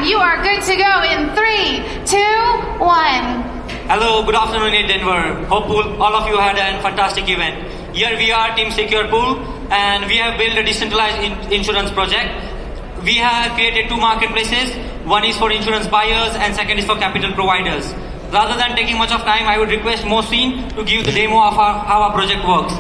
and you are good to go in 3, 2, 1. Hello, good afternoon ETHDenver. Hope all of you had a fantastic event. Here we are, Team Secure Pool, and we have built a decentralized insurance project. We have created 2 marketplaces. One is for insurance buyers and second is for capital providers. Rather than taking much of time, I would request Mohsin to give the demo of how our project works.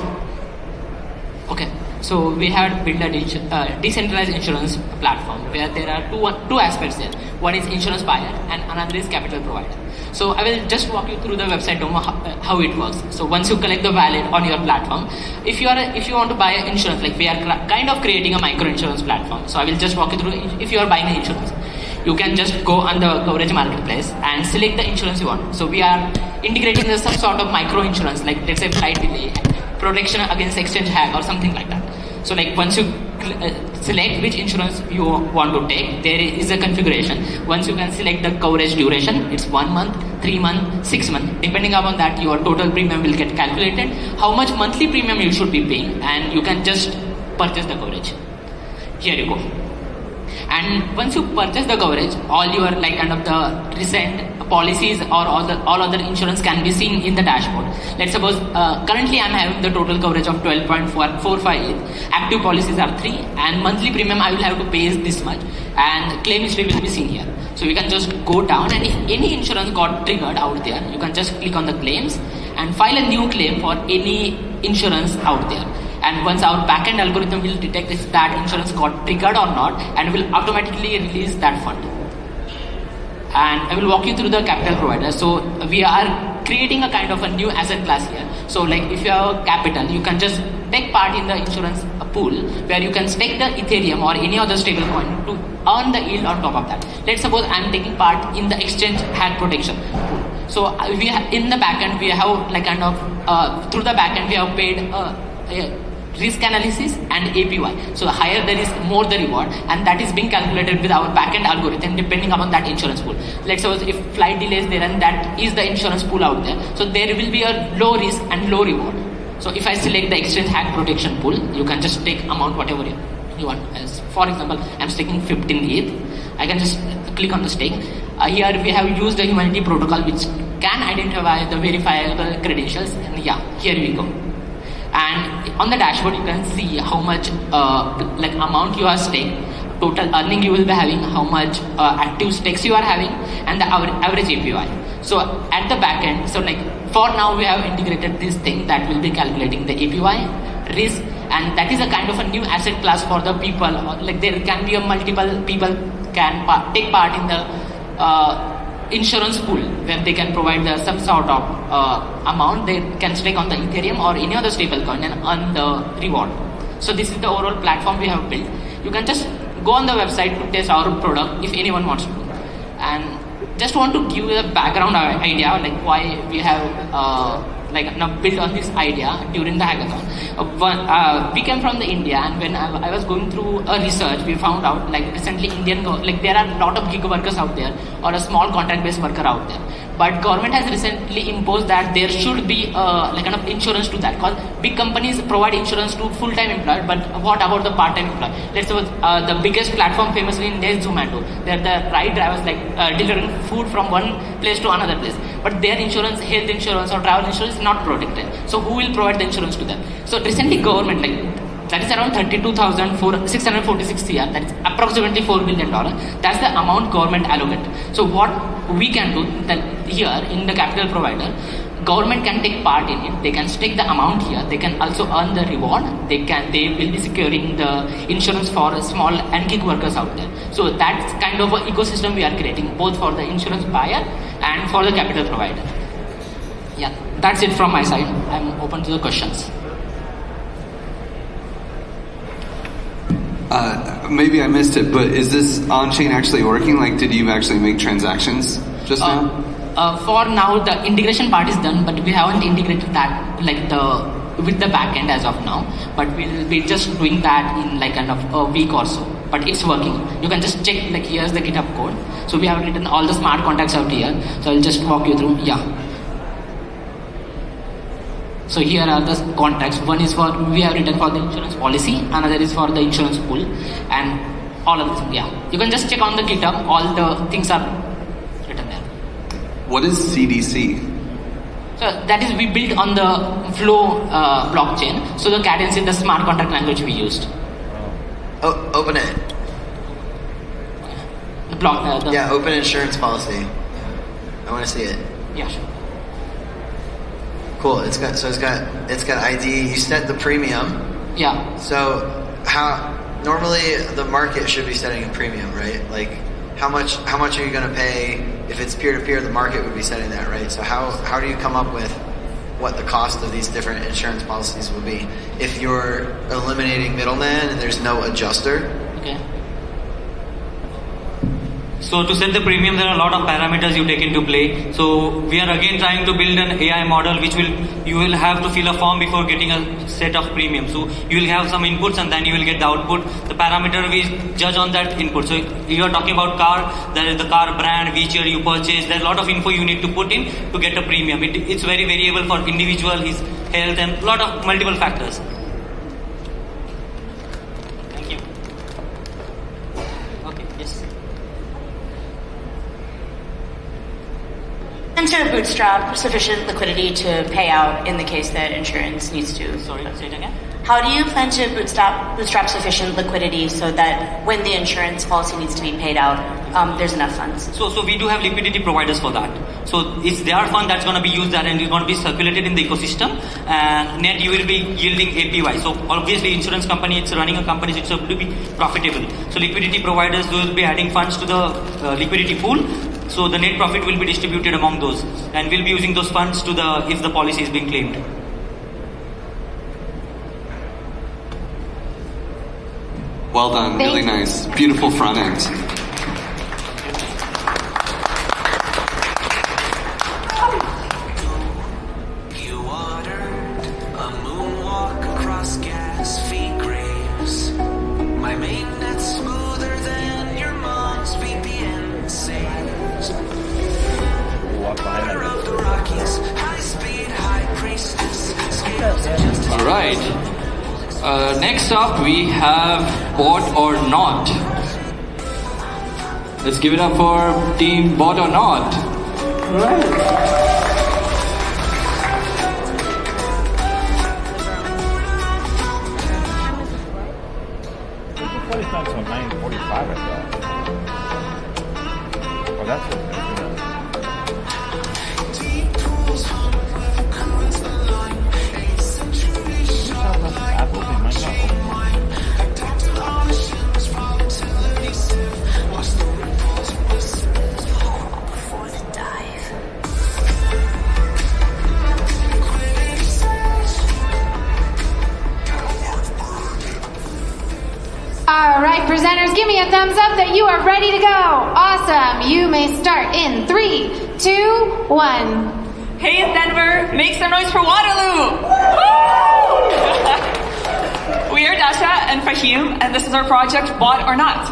Okay, so we have built a decentralized insurance platform where there are two aspects there. One is insurance buyer and another is capital provider. So I will just walk you through the website demo how it works. So once you collect the wallet on your platform, if you want to buy insurance, like we are kind of creating a micro insurance platform. So I will just walk you through if you are buying an insurance. You can just go on the coverage marketplace and select the insurance you want. So we are integrating some sort of micro insurance, like let's say flight delay, protection against exchange hack or something like that. So like once you select which insurance you want to take, there is a configuration. Once you can select the coverage duration, it's 1 month, 3 months, 6 months. Depending upon that, your total premium will get calculated, how much monthly premium you should be paying, and you can just purchase the coverage. Here you go. And once you purchase the coverage, all your like kind of the recent policies or all other insurance can be seen in the dashboard. Let's suppose currently I'm having the total coverage of 12.458. Active policies are 3, and monthly premium I will have to pay is this much, and claim history will be seen here. So you can just go down, and if any insurance got triggered out there, you can just click on the claims and file a new claim for any insurance out there. And once our backend algorithm will detect if that insurance got triggered or not, and will automatically release that fund. And I will walk you through the capital provider. So we are creating a kind of a new asset class here. So like if you have capital, you can just take part in the insurance pool where you can stake the Ethereum or any other stable coin to earn the yield on top of that. Let's suppose I'm taking part in the exchange hack protection pool. So we have, in the backend we have like kind of through the backend we have paid risk analysis and APY. So the higher the risk, more the reward, and that is being calculated with our backend algorithm depending upon that insurance pool. Let's suppose if flight delays there, and that is the insurance pool out there, so there will be a low risk and low reward. So if I select the exchange hack protection pool, you can just take amount whatever you want. As for example, I'm staking 15 ETH. I can just click on the stake. Here we have used the humanity protocol which can identify the verifiable credentials, and yeah, here we go. And on the dashboard you can see how much like amount you are staked, total earning you will be having, how much active stakes you are having, and the average APY. So at the back end, so like for now we have integrated this thing that will be calculating the APY, risk, and that is a kind of a new asset class for the people. Like there can be a multiple people can take part in the insurance pool where they can provide some sort of amount they can stake on the Ethereum or any other stable coin and earn the reward. So this is the overall platform we have built. You can just go on the website to test our product if anyone wants to. And just want to give you a background idea like why we have built on this idea during the hackathon. We came from the India, and when I was going through a research, we found out like recently there are a lot of gig workers out there or a small contract based worker out there. But government has recently imposed that there should be like kind of insurance to that, because big companies provide insurance to full-time employed, but what about the part-time employed? Let's suppose the biggest platform famously in India is Zomato. They're the ride drivers like delivering food from one place to another place, but their insurance, health insurance or travel insurance is not protected. So who will provide the insurance to them? So recently government, like that is around 32,646 CR, that is approximately $4 billion. That's the amount government allocate. So what we can do that here in the capital provider, government can take part in it. They can stake the amount here. They can also earn the reward. They will be securing the insurance for small and gig workers out there. So that's kind of an ecosystem we are creating, both for the insurance buyer and for the capital provider. Yeah, that's it from my side. I'm open to the questions. Maybe I missed it, but is this on-chain actually working? Like, did you actually make transactions just now? For now, the integration part is done, but we haven't integrated that with the backend as of now. But we'll be just doing that in like kind of a week or so. But it's working. You can just check, like here's the GitHub code. So we have written all the smart contracts out here. So I'll just walk you through. Yeah. So here are the contracts. One is we have written for the insurance policy, another is for the insurance pool, and All of this, yeah. You can just check on the GitHub, all the things are written there. What is CDC? So that is we built on the Flow blockchain. So the Cadence is the smart contract language we used. Oh, open it. Yeah, open insurance policy. I want to see it. Yeah, sure. Cool. It's got ID. You set the premium. Yeah. So how normally the market should be setting a premium, right? Like how much are you going to pay if it's peer to peer? The market would be setting that, right? So how do you come up with what the cost of these different insurance policies will be if you're eliminating middleman and there's no adjuster? Okay. So to set the premium, there are a lot of parameters you take into play. So we are again trying to build an AI model which you will have to fill a form before getting a set of premium. So you will have some inputs and then you will get the output. The parameter we judge on that input. So you are talking about car, there is the car brand, which year you purchase. There are a lot of info you need to put in to get a premium. It's very variable for individual, his health and a lot of multiple factors. Thank you. Okay, yes. To bootstrap sufficient liquidity to pay out in the case that insurance needs to. Sorry, say it again. How do you plan to bootstrap sufficient liquidity so that when the insurance policy needs to be paid out, there's enough funds? So we do have liquidity providers for that. So it's their fund that's going to be used there and it's going to be circulated in the ecosystem. And net you will be yielding APY. So obviously insurance company, it's running a company, so it's going to be profitable. So liquidity providers will be adding funds to the liquidity pool. So the net profit will be distributed among those, and we'll be using those funds to if the policy is being claimed. Well done, really nice. Beautiful front end. Alright, next up we have Bot or Not. Let's give it up for team Bot or Not. Alright. Until 9:45, I thought. Oh, that's it. All right, presenters, give me a thumbs up that you are ready to go. Awesome. You may start in 3, 2, 1. Hey, ETHDenver, make some noise for Waterloo! We are Dasha and Fahim, and this is our project, Bot or Not.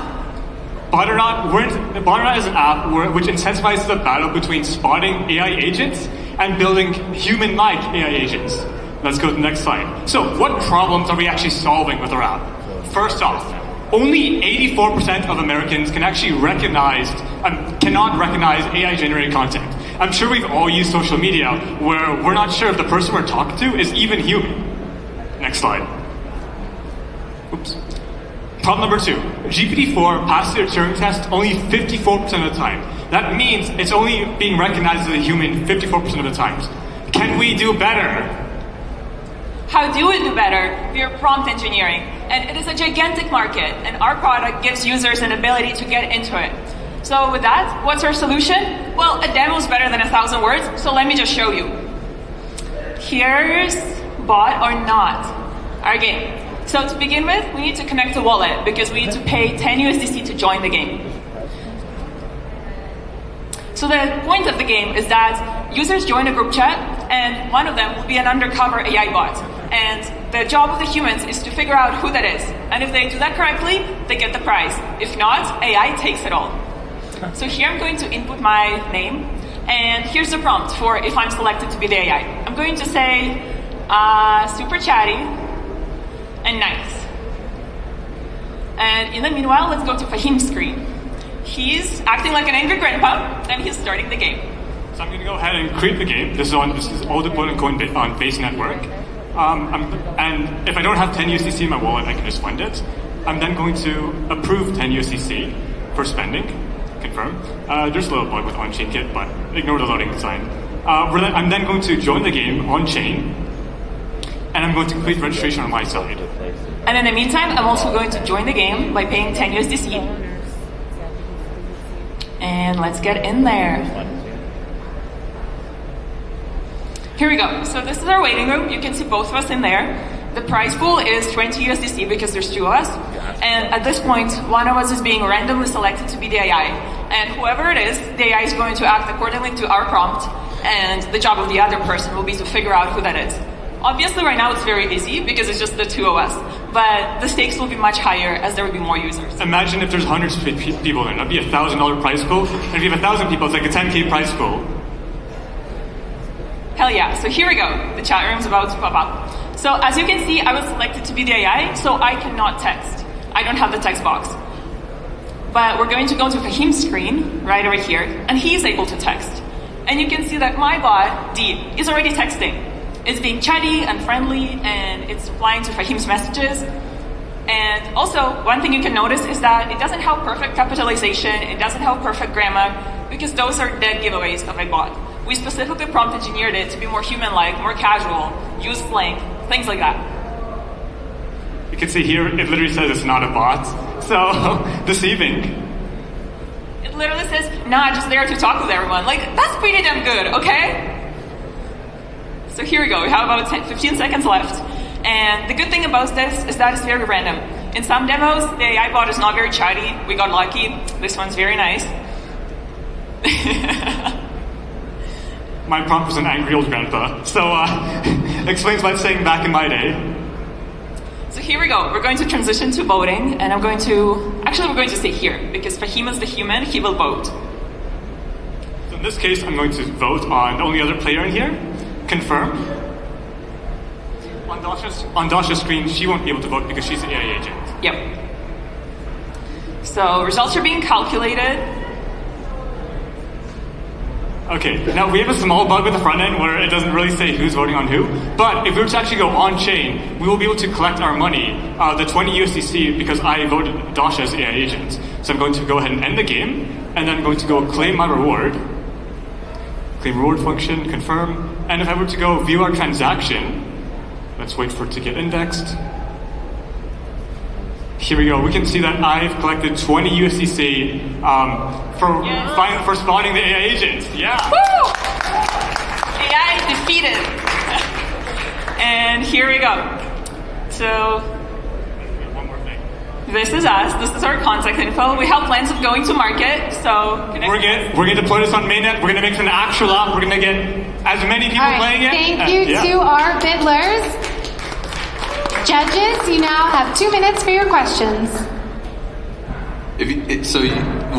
Bot or Not is an app which incentivizes the battle between spotting AI agents and building human-like AI agents. Let's go to the next slide. So, what problems are we actually solving with our app? First off, only 84% of Americans can actually cannot recognize AI-generated content. I'm sure we've all used social media where we're not sure if the person we're talking to is even human. Next slide. Oops. Problem number 2. GPT-4 passes the Turing test only 54% of the time. That means it's only being recognized as a human 54% of the times. Can we do better? How do we do better? We are prompt engineering, and it is a gigantic market, and our product gives users an ability to get into it. So with that, what's our solution? Well, a demo is better than 1,000 words, so let me just show you. Here's Bot or Not, our game. So to begin with, we need to connect a wallet because we need to pay 10 USDC to join the game. So the point of the game is that users join a group chat, and one of them will be an undercover AI bot. And the job of the humans is to figure out who that is. And if they do that correctly, they get the prize. If not, AI takes it all. So here I'm going to input my name, and here's the prompt for if I'm selected to be the AI. I'm going to say, super chatty and nice. And in the meanwhile, let's go to Fahim's screen. He's acting like an angry grandpa, and he's starting the game. So I'm going to go ahead and create the game. This is all deployed on Base Network. And if I don't have 10 USDC in my wallet, I can just fund it. I'm then going to approve 10 USDC for spending. Confirm. There's a little bug with on-chain kit, but ignore the loading sign. I'm then going to join the game on-chain, and I'm going to complete registration on my side. And in the meantime, I'm also going to join the game by paying 10 USDC. And let's get in there. Here we go. So this is our waiting room. You can see both of us in there. The prize pool is 20 USDC because there's two of us. And at this point, one of us is being randomly selected to be the AI. And whoever it is, the AI is going to act accordingly to our prompt. And the job of the other person will be to figure out who that is. Obviously, right now it's very easy because it's just the two of us. But the stakes will be much higher as there will be more users. Imagine if there's hundreds of people in it. That'd be $1,000 prize pool. And if you have 1,000 people, it's like a 10K prize pool. Hell yeah. So here we go. The chat room's about to pop up. So as you can see, I was selected to be the AI, so I cannot text. I don't have the text box. But we're going to go to Fahim's screen, right over here, and he's able to text. And you can see that my bot, D, is already texting. It's being chatty and friendly, and it's replying to Fahim's messages. And also, one thing you can notice is that it doesn't have perfect capitalization, it doesn't have perfect grammar, because those are dead giveaways of my bot. We specifically prompt engineered it to be more human-like, more casual, use slang, things like that. You can see here, it literally says it's not a bot. So, deceiving. It literally says, nah, just there to talk with everyone. Like, that's pretty damn good, okay? So here we go, we have about 15 seconds left. And the good thing about this is that it's very random. In some demos, the AI bot is not very chatty. We got lucky. This one's very nice. My prompt was an angry old grandpa. So, explains what I'm saying back in my day. So here we go. We're going to transition to voting, and we're going to stay here, because Fahim is the human, he will vote. So in this case, I'm going to vote on the only other player in here. Confirm. On Dasha's screen, she won't be able to vote because she's an AI agent. Yep. So results are being calculated. Okay, now we have a small bug with the front end where it doesn't really say who's voting on who, but if we were to actually go on-chain, we will be able to collect our money, the 20 USDC, because I voted Dasha as AI agent. So I'm going to go ahead and end the game, and then I'm going to go claim my reward. Claim reward function, confirm, and if I were to go view our transaction, let's wait for it to get indexed. Here we go. We can see that I've collected 20 USDC for spawning the AI agent. Yeah. Woo! AI defeated. And here we go. So one more thing. This is us. This is our contact info. We have plans of going to market. So we're gonna deploy this on mainnet. We're gonna make it an actual app. We're gonna get as many people playing it. Thank you to our bidlers. Judges, you now have 2 minutes for your questions.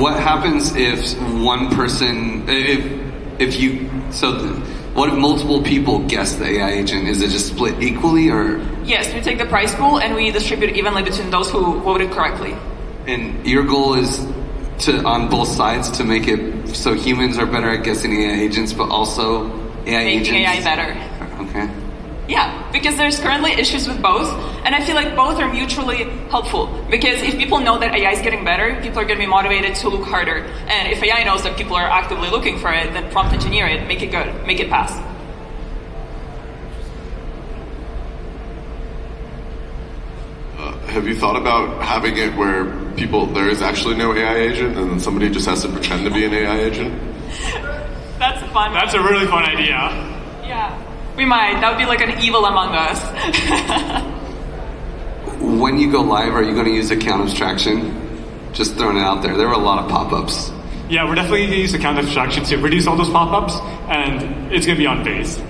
What happens if one person, what if multiple people guess the AI agent? Is it just split equally, or? Yes, we take the prize pool and we distribute evenly between those who voted correctly. And your goal is on both sides to make it so humans are better at guessing AI agents, but also AI Making agents? AI better. Okay. Yeah, because there's currently issues with both, and I feel like both are mutually helpful. Because if people know that AI is getting better, people are going to be motivated to look harder. And if AI knows that people are actively looking for it, then prompt engineer it, make it good, make it pass. Have you thought about having it where there is actually no AI agent, and then somebody just has to pretend to be an AI agent? That's fun. That's a really fun idea. Yeah. We might. That would be like an evil Among Us. When you go live, are you going to use account abstraction? Just throwing it out there. There were a lot of pop-ups. Yeah, we're definitely going to use account abstraction to reduce all those pop-ups, and it's going to be on base.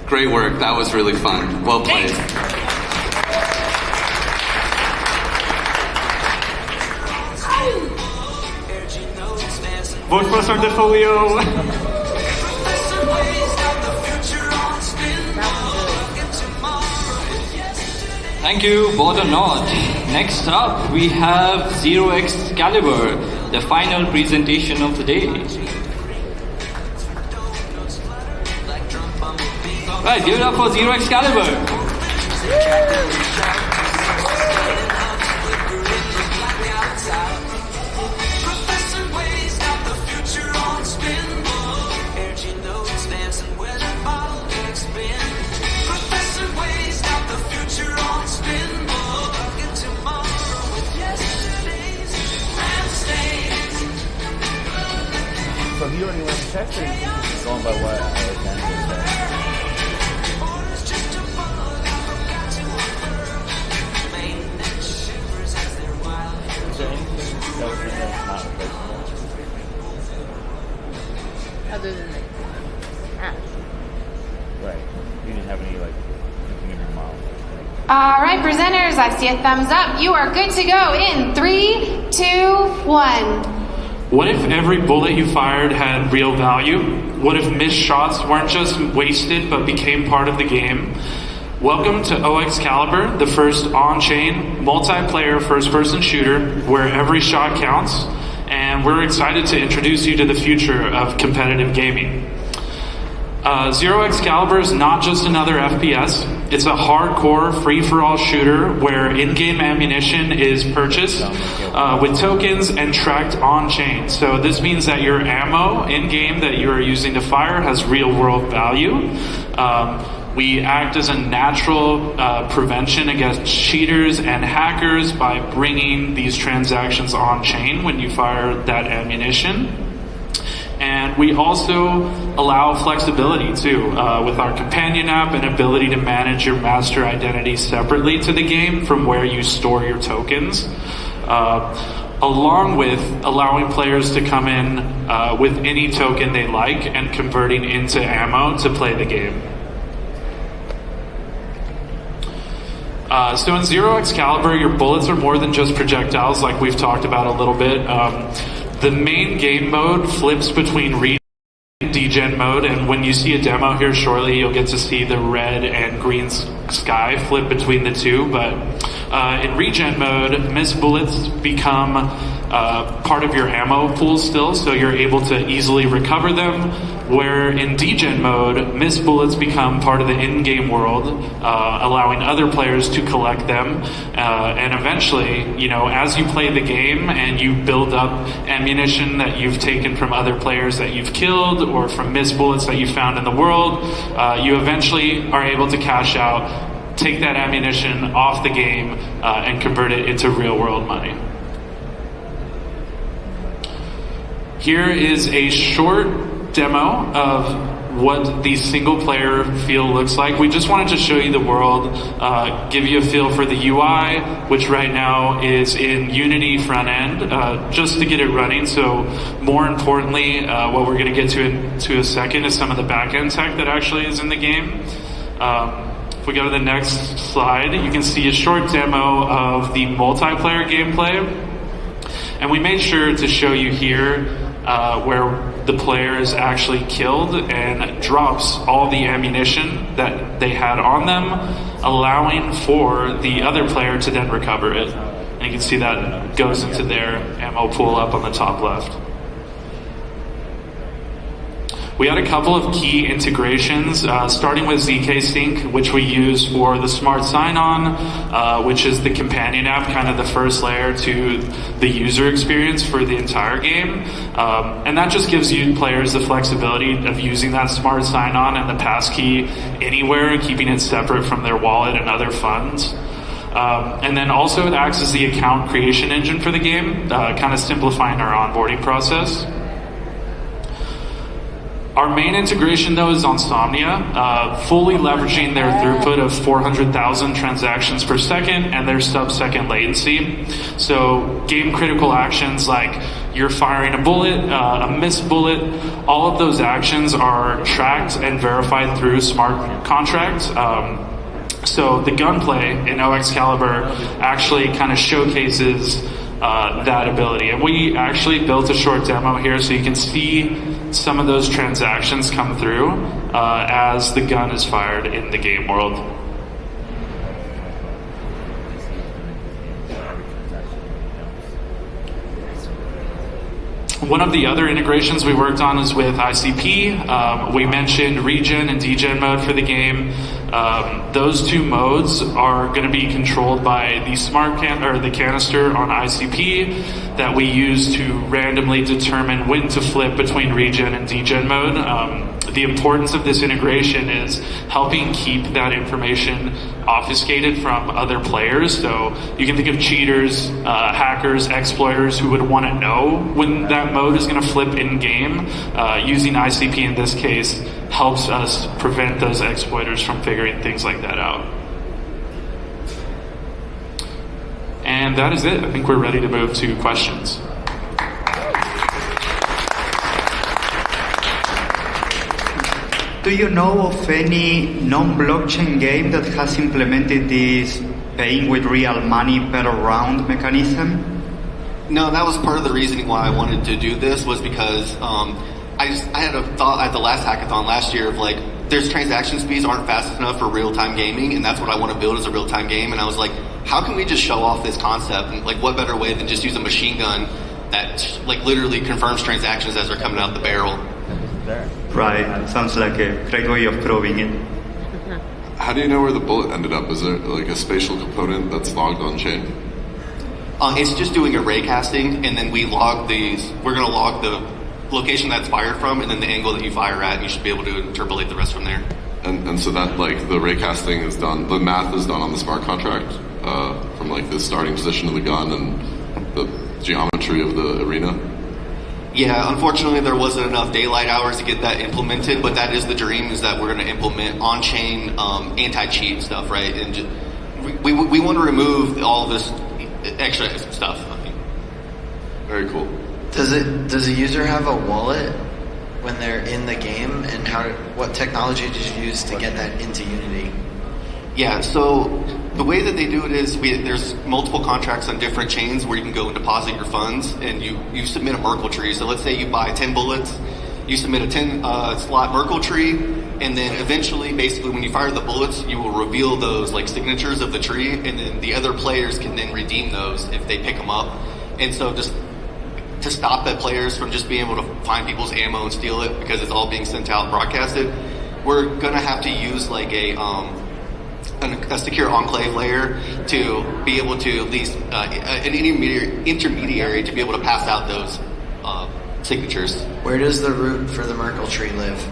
Great work. That was really fun. Well played. Thanks. Vote for us on Portfolio. Thank you, bot or not. Next up, we have Zero Excalibur, the final presentation of the day. Right, give it up for Zero Excalibur. So he already went to test or he's just going by what Alexander said? Is there anything that was in there that's not replaceable? Other than the app. Right. You didn't have any, like, anything in your mouth. All right, presenters, I see a thumbs up. You are good to go in 3, 2, 1. What if every bullet you fired had real value? What if missed shots weren't just wasted but became part of the game? Welcome to Excalibur, the first on-chain, multiplayer first-person shooter where every shot counts, and we're excited to introduce you to the future of competitive gaming. Zero Excalibur is not just another FPS. It's a hardcore free-for-all shooter where in-game ammunition is purchased with tokens and tracked on-chain. So this means that your ammo in-game that you are using to fire has real-world value. We act as a natural prevention against cheaters and hackers by bringing these transactions on-chain when you fire that ammunition. And we also allow flexibility too, with our companion app and ability to manage your master identity separately to the game from where you store your tokens, along with allowing players to come in with any token they like and converting into ammo to play the game. So in Zero Excalibur, your bullets are more than just projectiles, like we've talked about a little bit. The main game mode flips between Regen and Degen mode, and when you see a demo here shortly, you'll get to see the red and green sky flip between the two. But in Regen mode, missed bullets become part of your ammo pool still, so you're able to easily recover them. Where in Degen mode, missed bullets become part of the in-game world, allowing other players to collect them. And eventually, as you play the game and you build up ammunition that you've taken from other players that you've killed or from missed bullets that you found in the world, you eventually are able to cash out, take that ammunition off the game, and convert it into real-world money. Here is a short demo of what the single player feel looks like. We just wanted to show you the world, give you a feel for the UI, which right now is in Unity front end, just to get it running. So more importantly, what we're going to get to in a second is some of the back-end tech that actually is in the game. If we go to the next slide, you can see a short demo of the multiplayer gameplay. And we made sure to show you here where the player is actually killed and drops all the ammunition that they had on them, allowing for the other player to then recover it. And you can see that goes into their ammo pool up on the top left. We had a couple of key integrations, starting with ZK Sync, which we use for the Smart Sign-On, which is the companion app, kind of the first layer to the user experience for the entire game. And that just gives you players the flexibility of using that Smart Sign-On and the passkey anywhere, keeping it separate from their wallet and other funds. And then also it acts as the account creation engine for the game, kind of simplifying our onboarding process. Our main integration, though, is Insomnia, fully leveraging their throughput of 400,000 transactions per second and their sub-second latency. So game-critical actions like you're firing a bullet, a missed bullet, all of those actions are tracked and verified through smart contracts. So the gunplay in Excalibur actually kind of showcases that ability. And we actually built a short demo here so you can see some of those transactions come through as the gun is fired in the game world. One of the other integrations we worked on is with ICP. We mentioned regen and degen mode for the game. Those two modes are going to be controlled by the the canister on ICP that we use to randomly determine when to flip between regen and degen mode. The importance of this integration is helping keep that information obfuscated from other players. So you can think of cheaters, hackers, exploiters who would want to know when that mode is going to flip in-game. Using ICP in this case helps us prevent those exploiters from figuring things like that out. And that is it. I think we're ready to move to questions. Do you know of any non-blockchain game that has implemented this paying with real money per round mechanism? No, that was part of the reasoning why I wanted to do this, was because I had a thought at the last hackathon last year of like, there's transaction speeds aren't fast enough for real-time gaming, and that's what I want to build as a real-time game. And I was like, how can we just show off this concept? And like, what better way than just use a machine gun that like literally confirms transactions as they're coming out the barrel? Right, sounds like a great way of proving it. How do you know where the bullet ended up? Is there like a spatial component that's logged on chain? It's just doing array casting, and then we log these. We're going to log the location that's fired from, and then the angle that you fire at, and you should be able to interpolate the rest from there. And so that like the array casting is done, the math is done on the smart contract from like the starting position of the gun and the geometry of the arena. Yeah, unfortunately there wasn't enough daylight hours to get that implemented, but that is the dream, is that we're going to implement on-chain anti-cheat stuff, right? And just, we want to remove all this extra stuff. Very cool. Does a user have a wallet when they're in the game, and what technology did you use to get that into Unity? Yeah, so the way that they do it is there's multiple contracts on different chains where you can go and deposit your funds, and you submit a Merkle tree. So let's say you buy 10 bullets, you submit a 10 slot Merkle tree, and then eventually, basically, when you fire the bullets, you will reveal those like signatures of the tree, and then the other players can then redeem those if they pick them up. And so just to stop the players from just being able to find people's ammo and steal it because it's all being sent out and broadcasted, we're gonna have to use like a secure enclave layer to be able to at least an intermediary to be able to pass out those signatures. Where does the root for the Merkle tree live?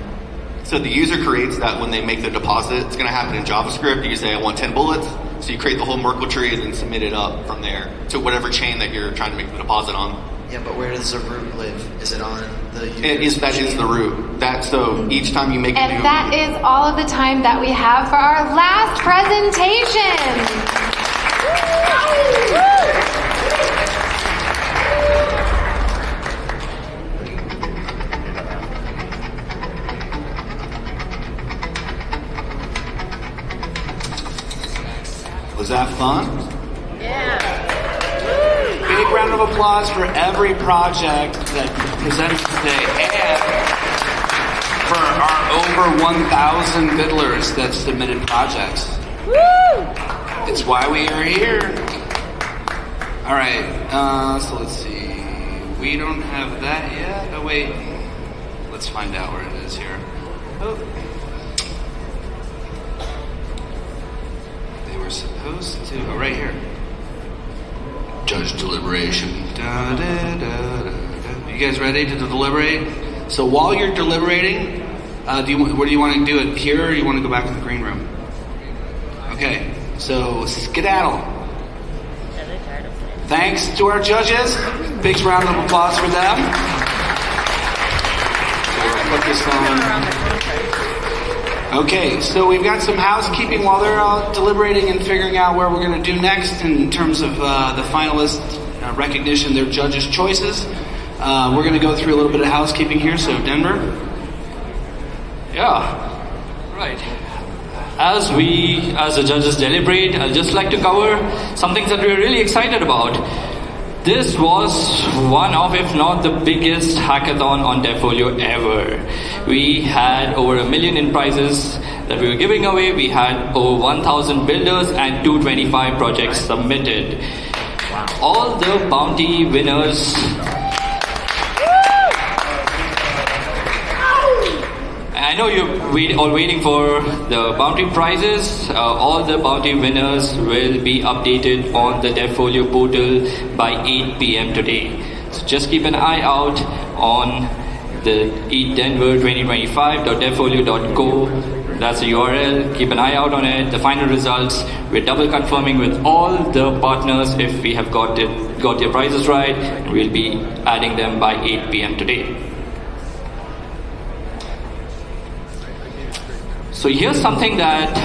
So the user creates that when they make the deposit. It's going to happen in JavaScript. You say, I want 10 bullets. So you create the whole Merkle tree and then submit it up from there to whatever chain that you're trying to make the deposit on. Yeah, but where does the root live? Is it on the user's That is the root. So each time you make a new... And that is all of the time that we have for our last presentation. Was that fun? Yeah. Big round of applause for every project that presented today, and for our over 1,000 biddlers that submitted projects. Woo! It's why we are here. All right, so let's see. We don't have that yet. Oh wait, let's find out where it is here. Oh. They were supposed to. Oh, right here. Judge deliberation. Da, da, da, da, da. You guys ready to deliberate? So while you're deliberating, where do you want to do it? Here, or you want to go back to the green room? Okay, so skedaddle. Thanks to our judges. Big round of applause for them. So we'll put this on. Okay, so we've got some housekeeping while they're all deliberating and figuring out where we're going to do next in terms of the finalist recognition, their judges' choices. We're going to go through a little bit of housekeeping here, so Denver. Yeah, right. As the judges deliberate, I'd just like to cover some things that we're really excited about. This was one of, if not the biggest hackathon on Devfolio ever. We had over 1 million in prizes that we were giving away. We had over 1,000 builders and 225 projects submitted. All the bounty winners know you're all waiting for the bounty prizes. All the bounty winners will be updated on the DevFolio portal by 8 p.m. today. So just keep an eye out on the ETHDenver 2025.devfolio.co. That's the URL. Keep an eye out on it. The final results, we're double confirming with all the partners if we have got their prizes right. We'll be adding them by 8 p.m. today. So here's something that,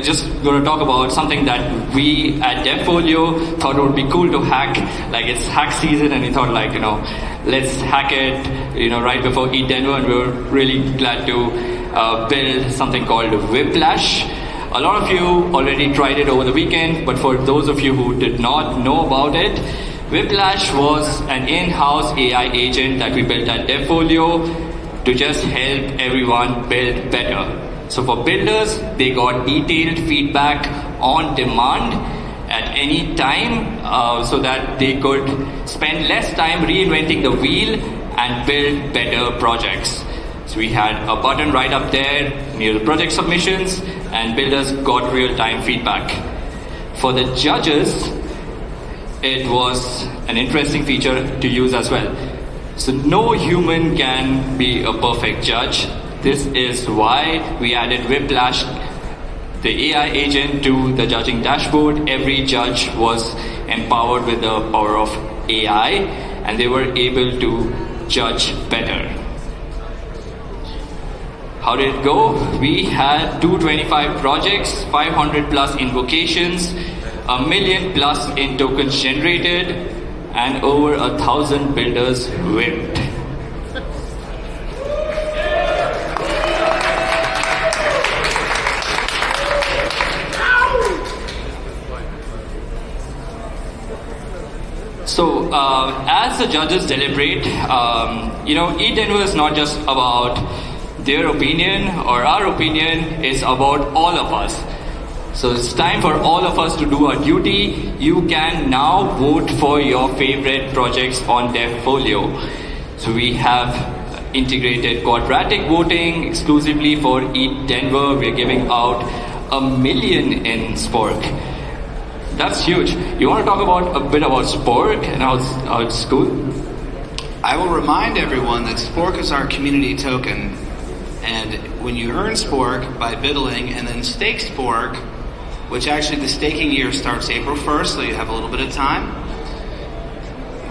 just going to talk about something that we at DevFolio thought it would be cool to hack. Like it's hack season, and we thought let's hack it, right before ETHDenver, and we were really glad to build something called Whiplash. A lot of you already tried it over the weekend, but for those of you who did not know about it, Whiplash was an in-house AI agent that we built at DevFolio to just help everyone build better. So for builders, they got detailed feedback on demand at any time so that they could spend less time reinventing the wheel and build better projects. So we had a button right up there near the project submissions, and builders got real-time feedback. For the judges, it was an interesting feature to use as well. So no human can be a perfect judge. This is why we added Whiplash, the AI agent, to the judging dashboard. Every judge was empowered with the power of AI, and they were able to judge better. How did it go? We had 225 projects, 500 plus invocations, 1 million plus in tokens generated, and over 1,000 builders whipped. So, as the judges deliberate, ETHDenver is not just about their opinion or our opinion, it's about all of us. So it's time for all of us to do our duty. You can now vote for your favorite projects on DevFolio. So we have integrated quadratic voting exclusively for ETHDenver. We're giving out 1 million in Spork. That's huge. You want to talk about a bit about Spork and how it's cool? I will remind everyone that Spork is our community token. And when you earn Spork by biddling and then stake Spork, which actually the staking year starts April 1st, so you have a little bit of time,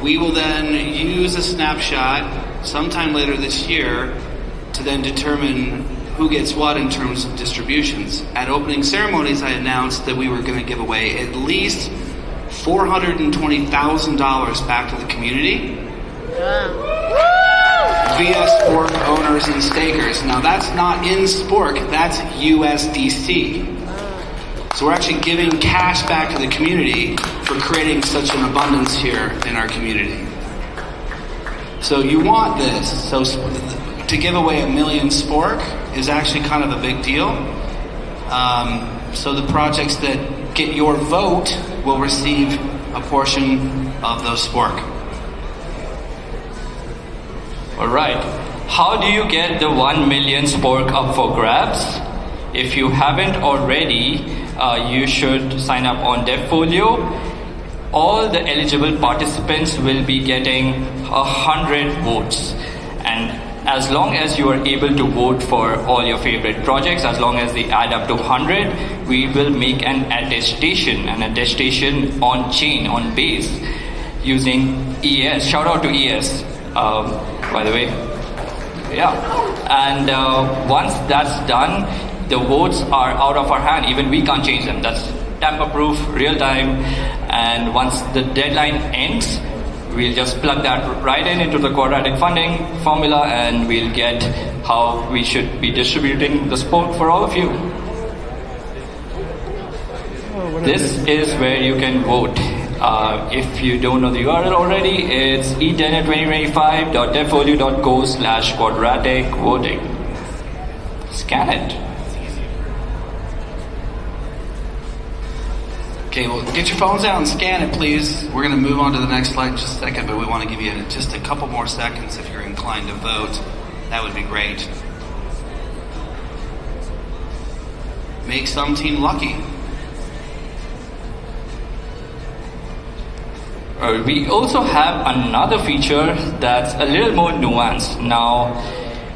we will then use a snapshot sometime later this year to then determine who gets what in terms of distributions. At opening ceremonies, I announced that we were going to give away at least $420,000 back to the community via Spork owners and stakers. Now that's not in Spork, that's USDC. So we're actually giving cash back to the community for creating such an abundance here in our community. So you want this. So to give away 1 million Spork is actually kind of a big deal. So the projects that get your vote will receive a portion of those Spork. All right. How do you get the 1 million Spork up for grabs? If you haven't already, you should sign up on DevFolio. All the eligible participants will be getting 100 votes. And as long as you are able to vote for all your favorite projects, as long as they add up to 100, we will make an attestation on chain, on base, using ES. Shout out to ES, by the way. Yeah. And once that's done, the votes are out of our hand. Even we can't change them. That's tamper-proof, real-time. And once the deadline ends, we'll just plug that right into the quadratic funding formula, and we'll get how we should be distributing the Spork for all of you. This is where you can vote. If you don't know the URL already, it's ETHDenver2025.devfolio.co/quadratic voting. Scan it. Okay, well, get your phones out and scan it, please. We're going to move on to the next slide in just a second, but we want to give you just a couple more seconds if you're inclined to vote. That would be great. make some team lucky. We also have another feature that's a little more nuanced. Now,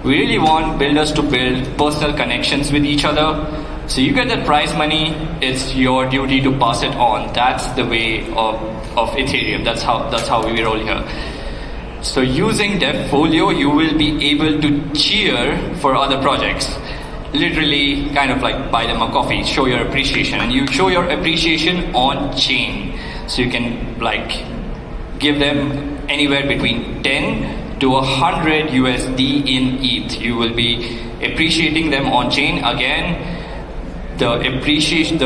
we really want builders to build personal connections with each other. So you get that prize money, it's your duty to pass it on. That's the way of Ethereum. That's how we roll here. So using DevFolio, you will be able to cheer for other projects. Literally, kind of like buy them a coffee, show your appreciation. And you show your appreciation on chain. So you can like give them anywhere between 10 to 100 USD in ETH. You will be appreciating them on chain. Again, the appreciation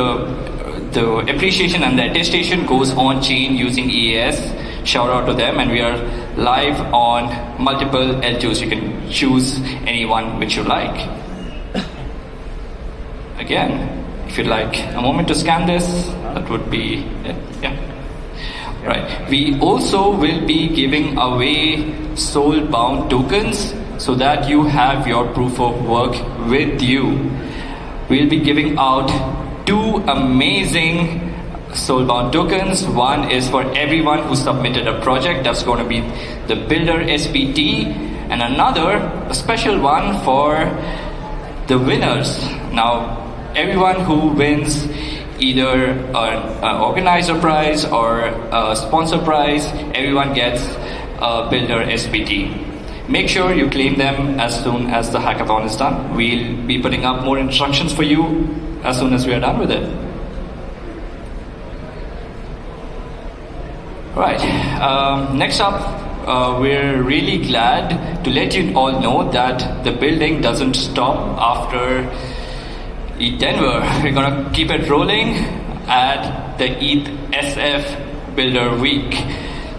and the attestation goes on chain using EAS. Shout out to them, and we are live on multiple L2s. You can choose anyone which you like. Again, if you'd like a moment to scan this, that would be it. Yeah. Right. We also will be giving away soul-bound tokens so that you have your proof of work with you. We'll be giving out 2 amazing soul-bound tokens. One is for everyone who submitted a project. That's going to be the Builder SBT, and another, a special one for the winners. Now, everyone who wins either an organizer prize or a sponsor prize, everyone gets a Builder SBT. Make sure you claim them as soon as the hackathon is done. We'll be putting up more instructions for you as soon as we are done with it. Right, next up, we're really glad to let you all know that the building doesn't stop after ETHDenver. We're gonna keep it rolling at the ETH Builder Week.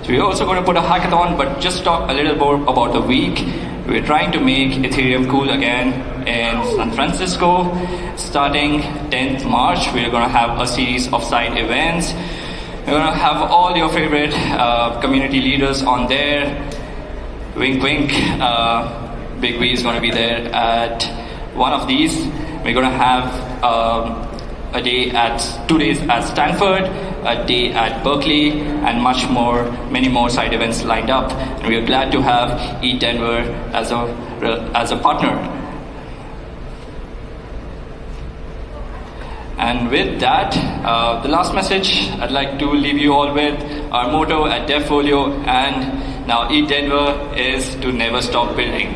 So we're also going to put a hackathon, but just talk a little more about the week. We're trying to make Ethereum cool again in San Francisco. Starting 10th March, we're going to have a series of side events. We're going to have all your favorite community leaders on there. Wink, wink. Big V is going to be there at one of these. We're going to have 2 days at Stanford, a day at Berkeley, and many more side events lined up. And we are glad to have ETHDenver as a partner. And with that, the last message I'd like to leave you all with, our motto at DevFolio and now ETHDenver is to never stop building.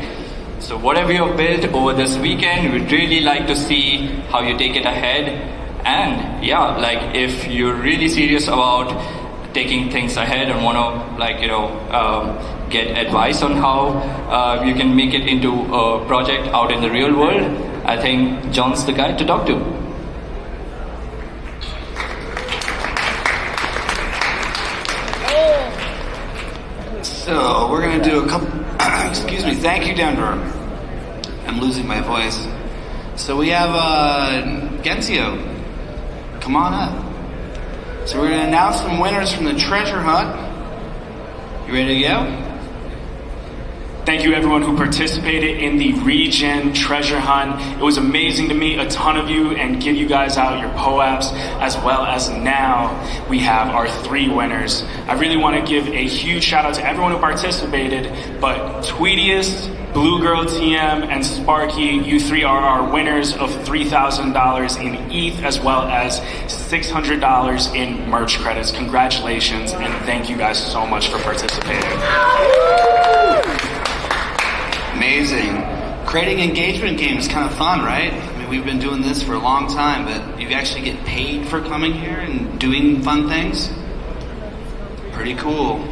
So whatever you've built over this weekend, we'd really like to see how you take it ahead. And yeah, like if you're really serious about taking things ahead and want to get advice on how you can make it into a project out in the real world, I think John's the guy to talk to. So we're going to do a couple, excuse me, thank you Denver. I'm losing my voice. So we have Genzio. Come on up. So we're going to announce some winners from the treasure hunt. You ready to go? Thank you everyone who participated in the Regen Treasure Hunt. It was amazing to meet a ton of you and give you guys out your POAPs, as well as now we have our 3 winners. I really want to give a huge shout out to everyone who participated, but Tweetiest, Blue Girl TM, and Sparky, you 3 are our winners of $3,000 in ETH, as well as $600 in merch credits. Congratulations, and thank you guys so much for participating. Amazing. Creating engagement games is kind of fun, right? I mean, we've been doing this for a long time, but you actually get paid for coming here and doing fun things? Pretty cool.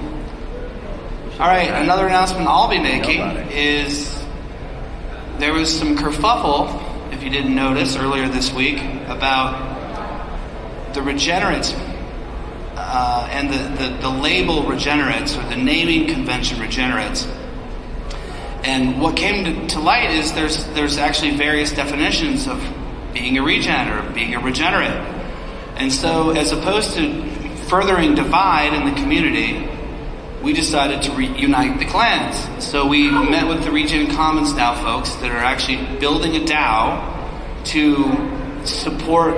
All right, another announcement I'll be making is there was some kerfuffle, if you didn't notice, earlier this week about the regenerates and the label regenerates, or the naming convention regenerates. And what came to light is there's actually various definitions of being a regen or being a regenerate. And so as opposed to furthering divide in the community, we decided to reunite the clans. So we met with the Regen Commons DAO folks that are actually building a DAO to support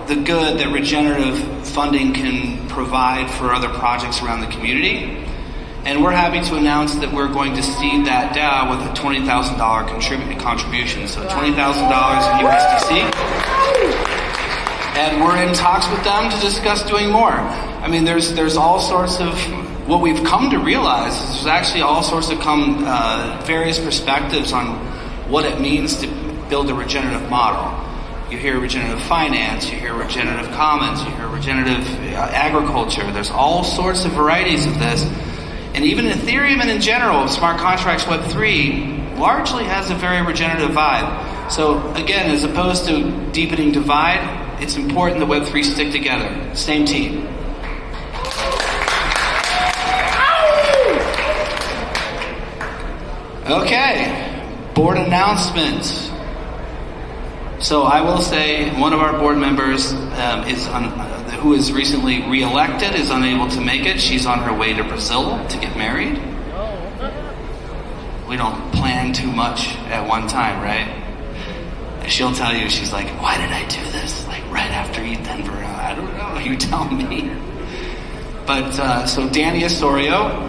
the good that regenerative funding can provide for other projects around the community. And we're happy to announce that we're going to seed that DAO with a $20,000 contribution. So $20,000 in USDC. And we're in talks with them to discuss doing more. I mean, there's all sorts of, what we've come to realize is there's actually all sorts of various perspectives on what it means to build a regenerative model. You hear regenerative finance, you hear regenerative commons, you hear regenerative agriculture. There's all sorts of varieties of this. And even Ethereum and in general, smart contracts Web3 largely has a very regenerative vibe. So again, as opposed to deepening divide, it's important that Web3 stick together. Same team. Okay, board announcements. So I will say one of our board members who is recently re-elected is unable to make it. She's on her way to Brazil to get married. We don't plan too much at one time, right? And she'll tell you, she's like, why did I do this? Like right after ETHDenver? I don't know, you tell me. But so Danny Osorio,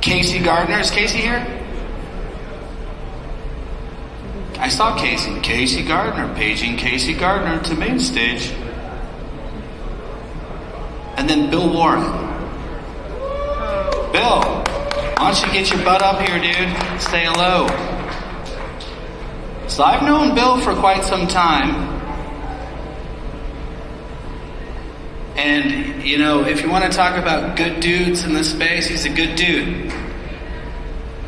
Casey Gardner, is Casey here? I saw Casey. Casey Gardner, paging Casey Gardner to main stage. And then Bill Warren. Bill, why don't you get your butt up here, dude? Say hello. So I've known Bill for quite some time. And, you know, if you want to talk about good dudes in this space, he's a good dude.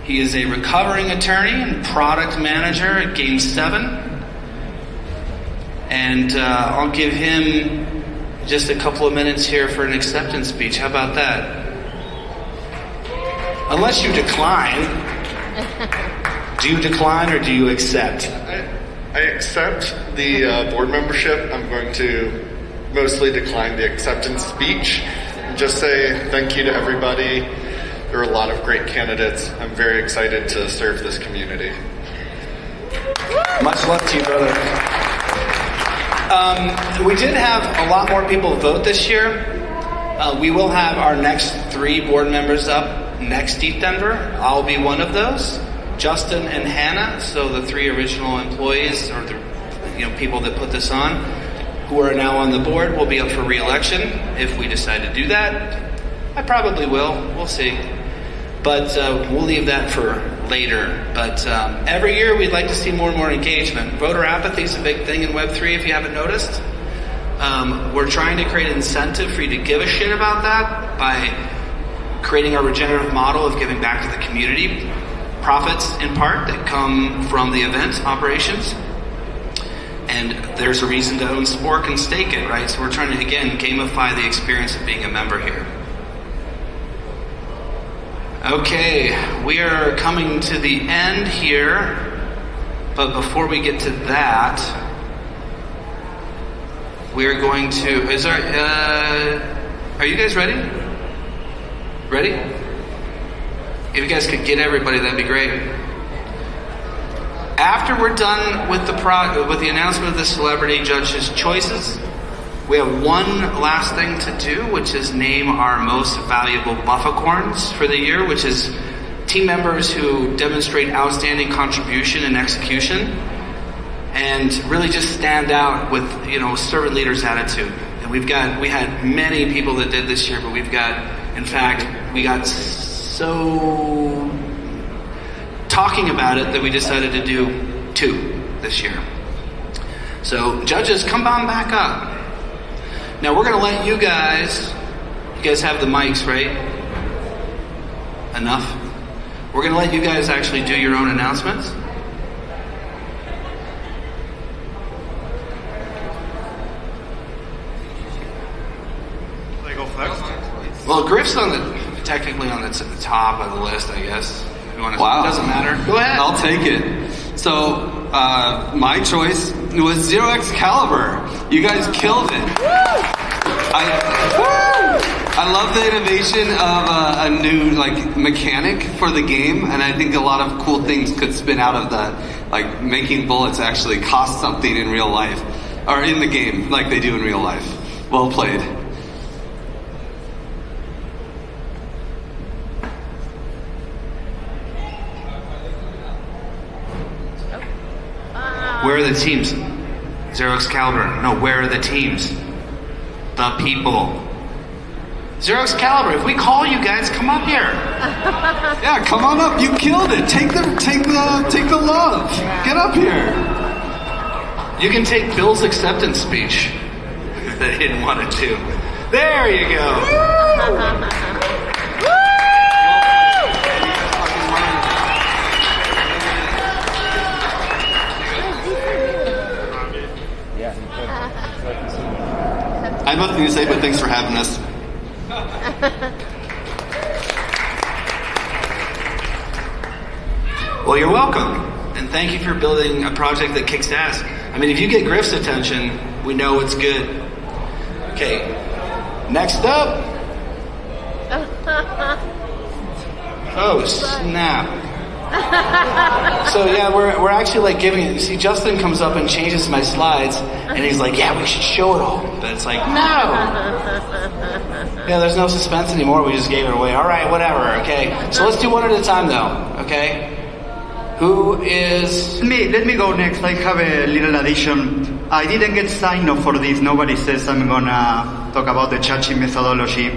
He is a recovering attorney and product manager at Game 7. And I'll give him just a couple of minutes here for an acceptance speech. How about that? Unless you decline. Do you decline or do you accept? I accept the board membership. I'm going to mostly decline the acceptance speech and just say thank you to everybody. There are a lot of great candidates. I'm very excited to serve this community. Much love to you, brother. We did have a lot more people vote this year. We will have our next 3 board members up next ETHDenver. I'll be one of those. Justin and Hannah, so the 3 original employees or the people that put this on, who are now on the board, will be up for re-election if we decide to do that. I probably will. We'll see. But we'll leave that for later. But every year we'd like to see more and more engagement. Voter apathy is a big thing in Web3 if you haven't noticed. We're trying to create an incentive for you to give a shit about that by creating a regenerative model of giving back to the community. Profits, in part, that come from the event operations. And there's a reason to own Spork and stake it, right? So we're trying to, again, gamify the experience of being a member here. Okay, we are coming to the end here, but before we get to that, we're going to, are you guys ready? Ready? If you guys could get everybody, that'd be great. After we're done with the announcement of the celebrity judges' choices, we have one last thing to do, which is name our most valuable buffacorns for the year, which is team members who demonstrate outstanding contribution and execution and really just stand out with, servant leader's attitude. And we had many people that did this year, but we got so talking about it that we decided to do 2 this year. So judges, come on back up. Now we're going to let you guys have the mics, right? Enough? We're going to let you guys actually do your own announcements. They go first? Well, Griff's technically on the top of the list, I guess. Wow. It doesn't matter. Go ahead. I'll take it. So, my choice was Zero Excalibur. You guys killed it. I love the innovation of a new mechanic for the game, and I think a lot of cool things could spin out of that. like making bullets actually cost something in real life, or in the game, like they do in real life. Well played. Where are the teams? Zero Excalibur. No, where are the teams? The people. Zero Excalibur, if we call you guys, come up here. Yeah, come on up. You killed it. Take the love. Get up here. You can take Bill's acceptance speech that he didn't want to do. There you go. I have nothing to say, but thanks for having us. Well, you're welcome. And thank you for building a project that kicks ass. I mean, if you get Griff's attention, we know it's good. Okay, next up. Oh, snap. So yeah, we're actually like giving it. You see, Justin comes up and changes my slides, and he's like, "Yeah, we should show it all." But it's like, no. Yeah, there's no suspense anymore. We just gave it away. All right, whatever. Okay, so let's do one at a time, though. Okay. Who is me? Let me go next. I have a little addition. I didn't get signed up for this. Nobody says I'm gonna talk about the judging methodology.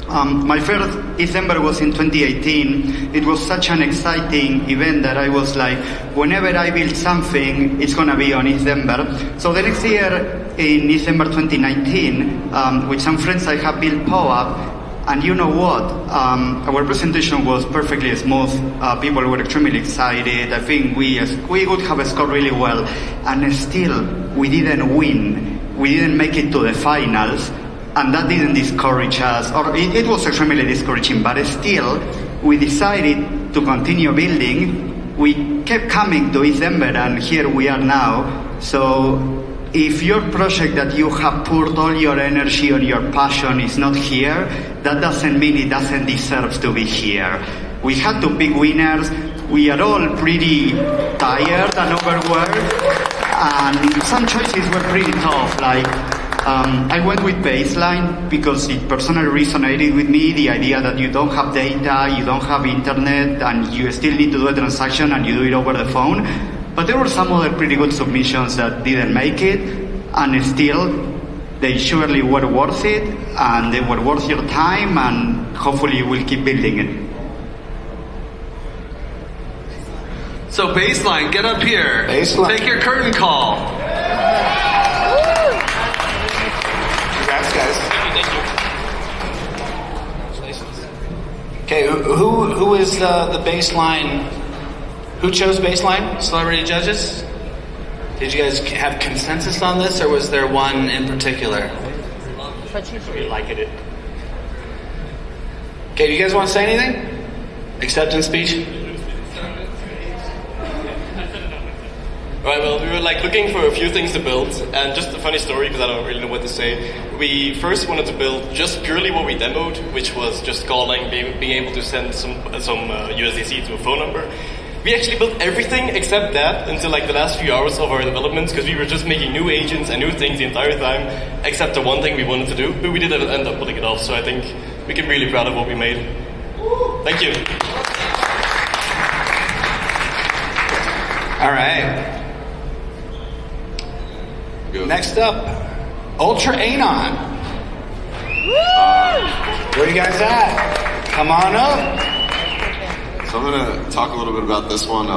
My first ETHDenver was in 2018. It was such an exciting event that I was like, whenever I build something, it's gonna be on ETHDenver. So the next year, in ETHDenver 2019, with some friends I have built POAP, and you know what? Our presentation was perfectly smooth. People were extremely excited. I think we would have scored really well, and still we didn't win. We didn't make it to the finals. And that didn't discourage us, or it was extremely discouraging, but still, we decided to continue building. We kept coming to ETHDenver, and here we are now. So, if your project that you have poured all your energy and your passion is not here, that doesn't mean it doesn't deserve to be here. We had to pick winners. We are all pretty tired and overworked, and some choices were pretty tough, like, I went with baseline because it personally resonated with me, the idea that you don't have data, you don't have internet, and you still need to do a transaction and you do it over the phone. But there were some other pretty good submissions that didn't make it, and still, they surely were worth it, and they were worth your time, and hopefully we'll keep building it. So baseline, get up here. Baseline. Take your curtain call. Guys. Okay, who is the baseline? Who chose baseline? Celebrity judges? Did you guys have consensus on this, or was there one in particular? We like it. Okay, do you guys want to say anything? Acceptance speech? Right, well, we were like looking for a few things to build, and just a funny story because I don't really know what to say. We first wanted to build just purely what we demoed, which was just calling, being able to send some USDC to a phone number. We actually built everything except that until like the last few hours of our development, because we were just making new agents and new things the entire time, except the one thing we wanted to do, but we didn't end up pulling it off, so I think we can be really proud of what we made. Thank you. All right. Next up, Ultra Anon. Where you guys at? Come on up. So I'm going to talk a little bit about this one.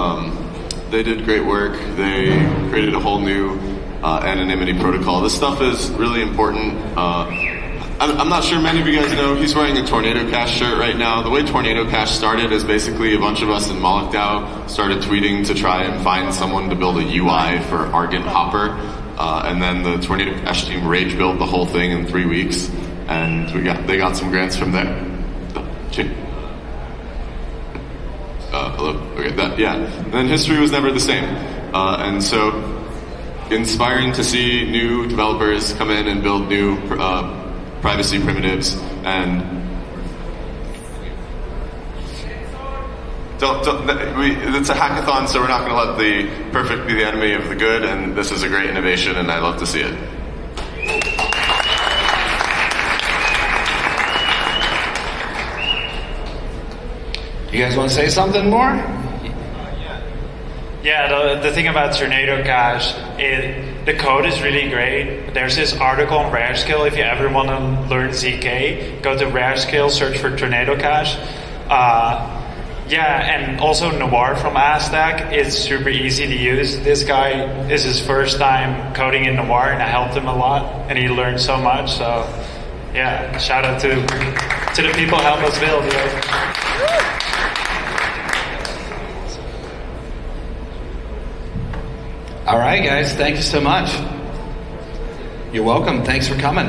They did great work. They created a whole new anonymity protocol. This stuff is really important. I'm not sure many of you guys know, he's wearing a Tornado Cash shirt right now. The way Tornado Cash started is basically a bunch of us in Moloch DAO started tweeting to try and find someone to build a UI for Argent Hopper. And then the Tornado Cash team rage built the whole thing in 3 weeks, and they got some grants from there. Hello. Okay. And then history was never the same, and so inspiring to see new developers come in and build new privacy primitives and. It's a hackathon, so we're not going to let the perfect be the enemy of the good, and this is a great innovation, and I love to see it. You guys want to say something more? Yeah, the thing about Tornado Cash, the code is really great. There's this article on Rareskill. If you ever want to learn ZK, go to Rareskill, search for Tornado Cash. Yeah, and also Noir from Aztec is super easy to use. This guy is his first time coding in Noir, and I helped him a lot, and he learned so much. So, yeah, shout out to the people who help us build. Yeah. All right, guys, thank you so much. You're welcome. Thanks for coming.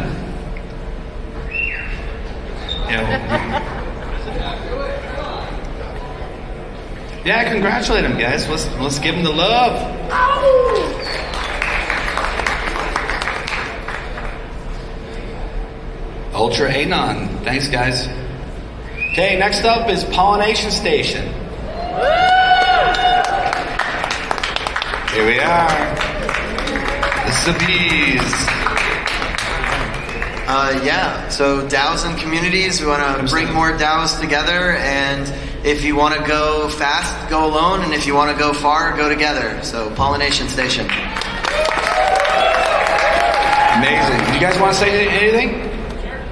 Yeah, congratulate them, guys. Let's give them the love. Ultra Anon. Thanks, guys. Okay, next up is Pollination Station. Here we are. This is the bees. Yeah, so DAOs and communities, we want to bring more DAOs together, and if you want to go fast, go alone, and if you want to go far, go together. So Pollination Station. Amazing. You guys want to say anything?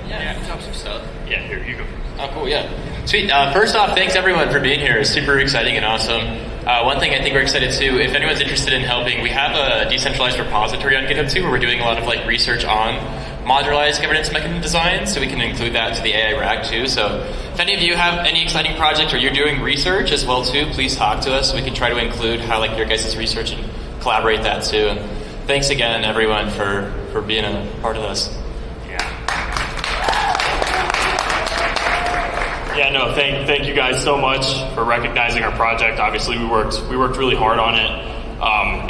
Yeah, talk some stuff. Yeah, here you go. Oh, cool, yeah. Sweet. First off, thanks everyone for being here. It's super exciting and awesome. One thing I think we're excited too, if anyone's interested in helping, we have a decentralized repository on GitHub too, where we're doing a lot of like research on modularized governance mechanism design, so we can include that to the AI rack too. So if any of you have any exciting project or you're doing research as well too, please talk to us. We can try to include how like your guys' research and collaborate that too. And thanks again everyone for being a part of this. Yeah, no, thank you guys so much for recognizing our project. Obviously, we worked really hard on it.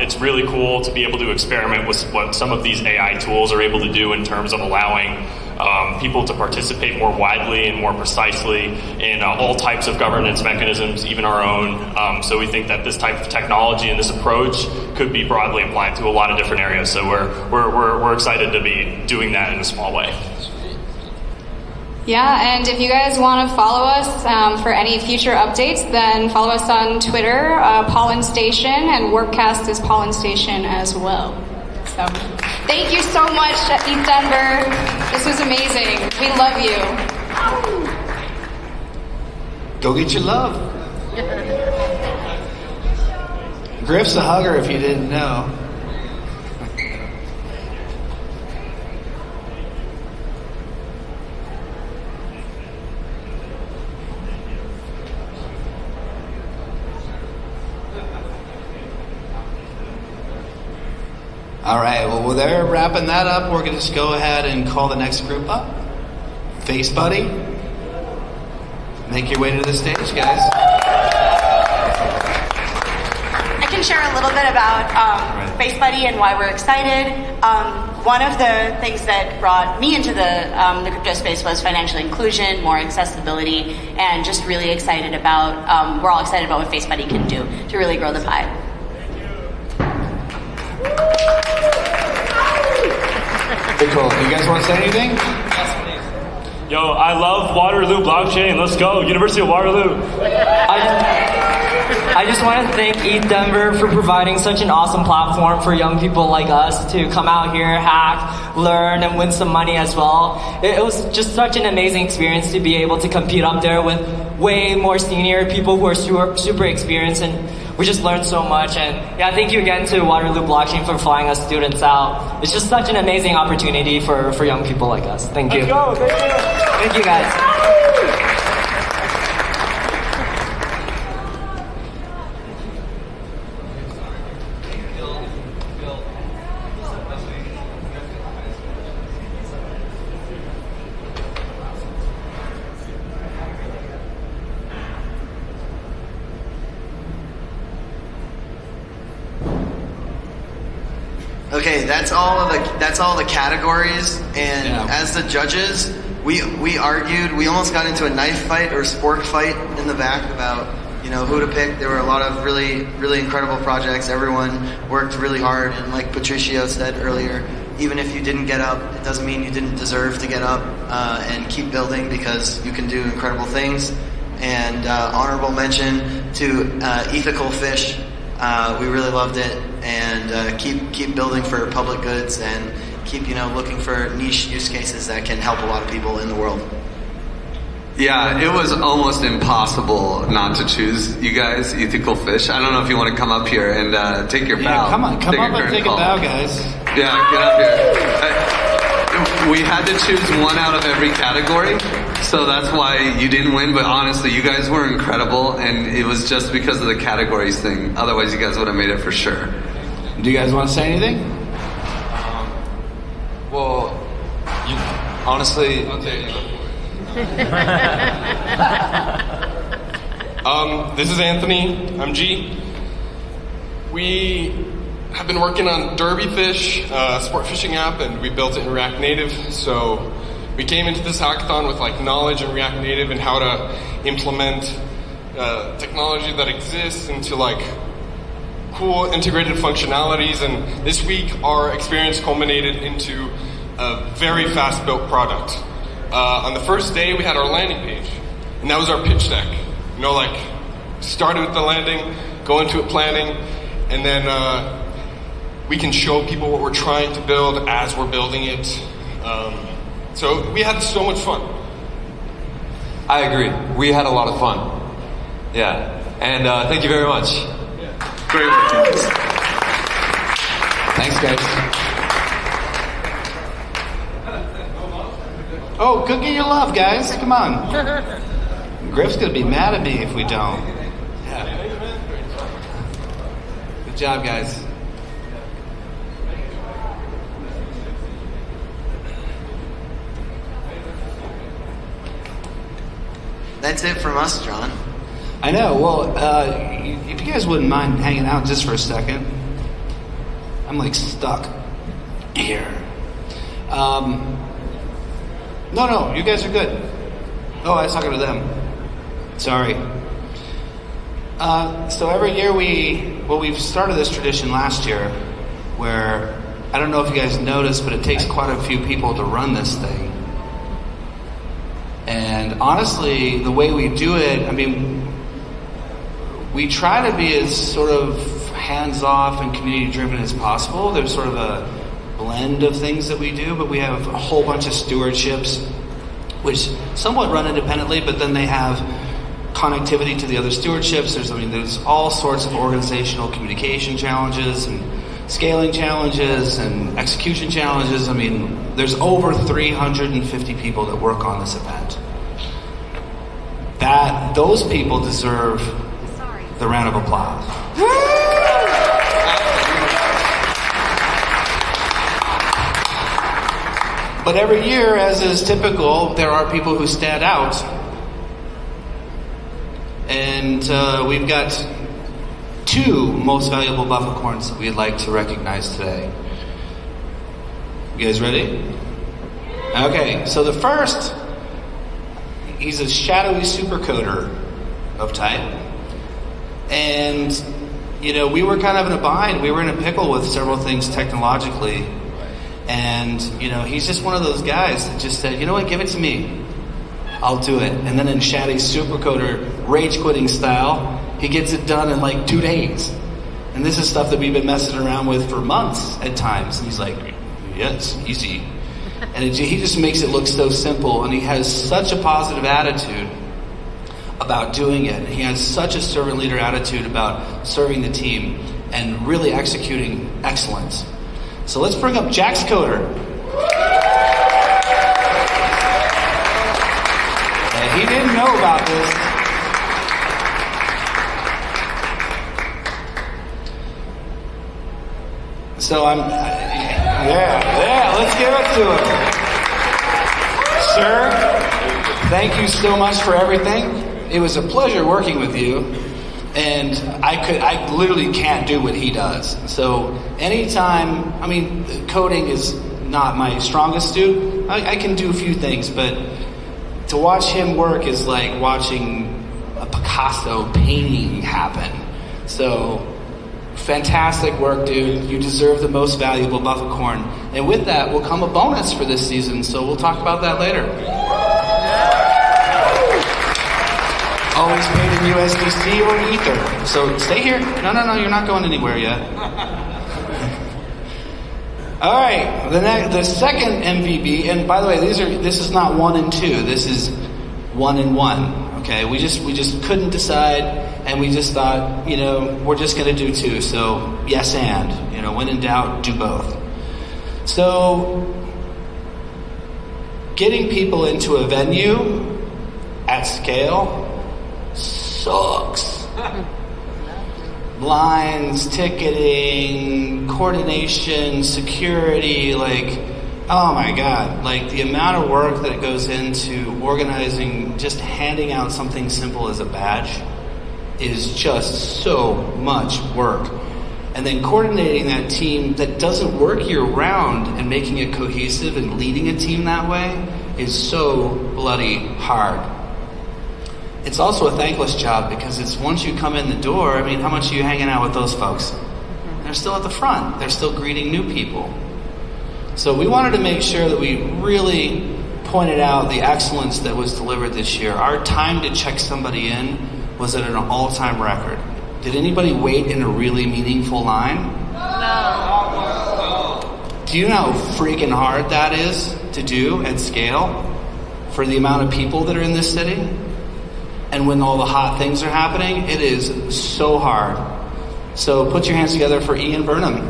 It's really cool to be able to experiment with what some of these AI tools are able to do in terms of allowing people to participate more widely and more precisely in all types of governance mechanisms, even our own. So we think that this type of technology and this approach could be broadly applied to a lot of different areas. So we're excited to be doing that in a small way. Yeah, and if you guys want to follow us for any future updates, then follow us on Twitter, Pollen Station, and Workcast is Pollen Station as well. So, thank you so much, ETHDenver. This was amazing. We love you. Go get your love. Griff's a hugger if you didn't know. All right, well, while they're wrapping that up, we're going to just go ahead and call the next group up. Face Buddy, make your way to the stage, guys. I can share a little bit about Face Buddy and why we're excited. One of the things that brought me into the crypto space was financial inclusion, more accessibility, and just really excited about, we're all excited about what Face Buddy can do to really grow the pie. Cool. You guys want to say anything? Yo, I love Waterloo blockchain. Let's go, University of Waterloo. I just want to thank ETHDenver for providing such an awesome platform for young people like us to come out here, hack, learn, and win some money as well. It was just such an amazing experience to be able to compete up there with way more senior people who are super experienced, and we just learned so much. And yeah, thank you again to Waterloo Blockchain for flying us students out. It's just such an amazing opportunity for young people like us. Thank you. Let's go. Thank you. Thank you, guys. Okay, that's all the categories, and as the judges, we argued. We almost got into a knife fight or spork fight in the back about who to pick. There were a lot of really, really incredible projects. Everyone worked really hard, and like Patricio said earlier, even if you didn't get up, it doesn't mean you didn't deserve to get up and keep building, because you can do incredible things. And honorable mention to Ethical Fish. We really loved it, and keep building for public goods, and keep looking for niche use cases that can help a lot of people in the world. Yeah, it was almost impossible not to choose you guys, Ethical Fish. I don't know if you want to come up here and take your bow. Come up and take a bow, guys. Yeah, get up here. We had to choose one out of every category, so that's why you didn't win, but honestly, you guys were incredible, and it was just because of the categories thing. Otherwise, you guys would have made it for sure. Do you guys want to say anything? Well, honestly... This is Anthony. I'm G. We have been working on Derbyfish, sport fishing app, and we built it in React Native. So we came into this hackathon with knowledge in React Native and how to implement technology that exists into cool integrated functionalities. And this week, our experience culminated into a very fast built product. On the first day, we had our landing page, and that was our pitch deck. Started with the landing, go into it planning, and then we can show people what we're trying to build as we're building it. So we had so much fun. I agree. We had a lot of fun. Yeah. And thank you very much. Great work. Thanks, guys. Oh, go get your love, guys. Come on. Griff's going to be mad at me if we don't. Yeah. Good job, guys. That's it from us, John. I know. Well, if you guys wouldn't mind hanging out just for a second. I'm stuck here. No, you guys are good. Oh, I was talking to them. Sorry. So every year we've started this tradition last year where, I don't know if you guys noticed, but it takes quite a few people to run this thing. And honestly, the way we do it, we try to be as sort of hands-off and community-driven as possible. There's sort of a blend of things that we do, but we have a whole bunch of stewardships which somewhat run independently, but then they have connectivity to the other stewardships. There's all sorts of organizational communication challenges and scaling challenges and execution challenges. There's over 350 people that work on this event. Those people deserve the round of applause. But every year, as is typical, there are people who stand out. And we've got 2 most valuable bufficorns that we'd like to recognize today. You guys ready? Okay, so the first, he's a shadowy supercoder of type. And, we were kind of in a bind. We were in a pickle with several things technologically. And, he's just one of those guys that just said, you know what, give it to me. I'll do it. And then in Shaddy supercoder rage quitting style, he gets it done in 2 days. And this is stuff that we've been messing around with for months at times. And he's like, yeah, it's easy. And he just makes it look so simple. And he has such a positive attitude about doing it. He has such a servant leader attitude about serving the team and really executing excellence. So let's bring up Jax Coder. And he didn't know about this. So let's give it to him. Sir, thank you so much for everything. It was a pleasure working with you. And I literally can't do what he does. So anytime, coding is not my strongest suit. I can do a few things, but to watch him work is like watching a Picasso painting happen. So, fantastic work, dude. You deserve the most valuable Bufficorn. And with that will come a bonus for this season, so we'll talk about that later. Always paid in USDC or Ether. So stay here. No, you're not going anywhere yet. All right, the second MVB, and by the way, this is not 1 and 2. This is 1 and 1. Okay, we just couldn't decide, and we just thought, we're just going to do 2. So yes, and when in doubt, do both. So getting people into a venue at scale sucks. Lines, ticketing, coordination, security, oh my God, the amount of work that goes into organizing, just handing out something simple as a badge is just so much work. And then coordinating that team that doesn't work year round and making it cohesive and leading a team that way is so bloody hard. It's also a thankless job because it's once you come in the door, how much are you hanging out with those folks? They're still at the front. They're still greeting new people. So we wanted to make sure that we really pointed out the excellence that was delivered this year. Our time to check somebody in was at an all-time record. Did anybody wait in a really meaningful line? No. Do you know how freaking hard that is to do at scale for the amount of people that are in this city? And when all the hot things are happening, it is so hard. So put your hands together for Ian Burnham.